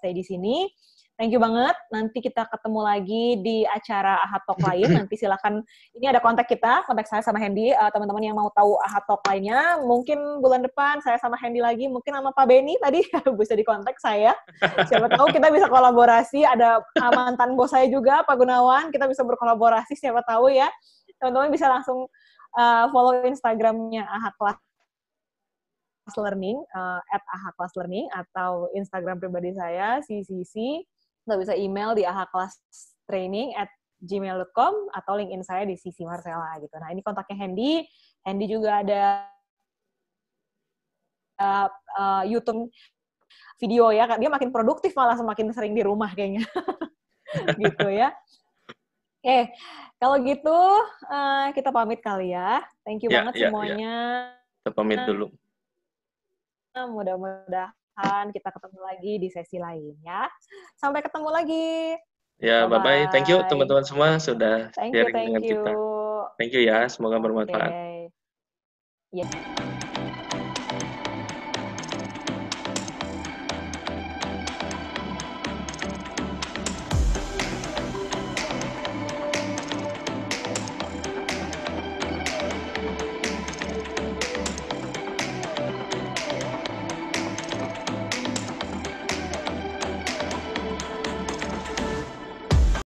stay di sini. Thank you banget. Nanti kita ketemu lagi di acara AHA Talk lain. Nanti silakan, ini ada kontak saya sama Hendy. Teman-teman yang mau tahu AHA Talk lainnya, mungkin bulan depan saya sama Hendy lagi, mungkin sama Pak Benny tadi bisa dikontak saya. Siapa tahu kita bisa kolaborasi. Ada mantan bos saya juga, Pak Gunawan. Kita bisa berkolaborasi, siapa tahu ya. Teman-teman bisa langsung follow Instagramnya AHA Class Learning, @aha_class_learning, atau Instagram pribadi saya, CCC. Nggak bisa email di ahaclasstraining@gmail.com atau LinkedIn saya di Sisi Marcella gitu. Nah, ini kontaknya Hendy. Hendy juga ada YouTube video ya. Dia makin produktif malah semakin sering di rumah kayaknya. Gitu ya. Oke, kalau gitu kita pamit kali ya. Thank you banget semuanya. Kita pamit dulu. Mudah-mudahan kita ketemu lagi di sesi lain ya. Sampai ketemu lagi. Ya, bye-bye. Thank you teman-teman semua sudah sharing dengan kita. Thank you ya, semoga bermanfaat. Yeah.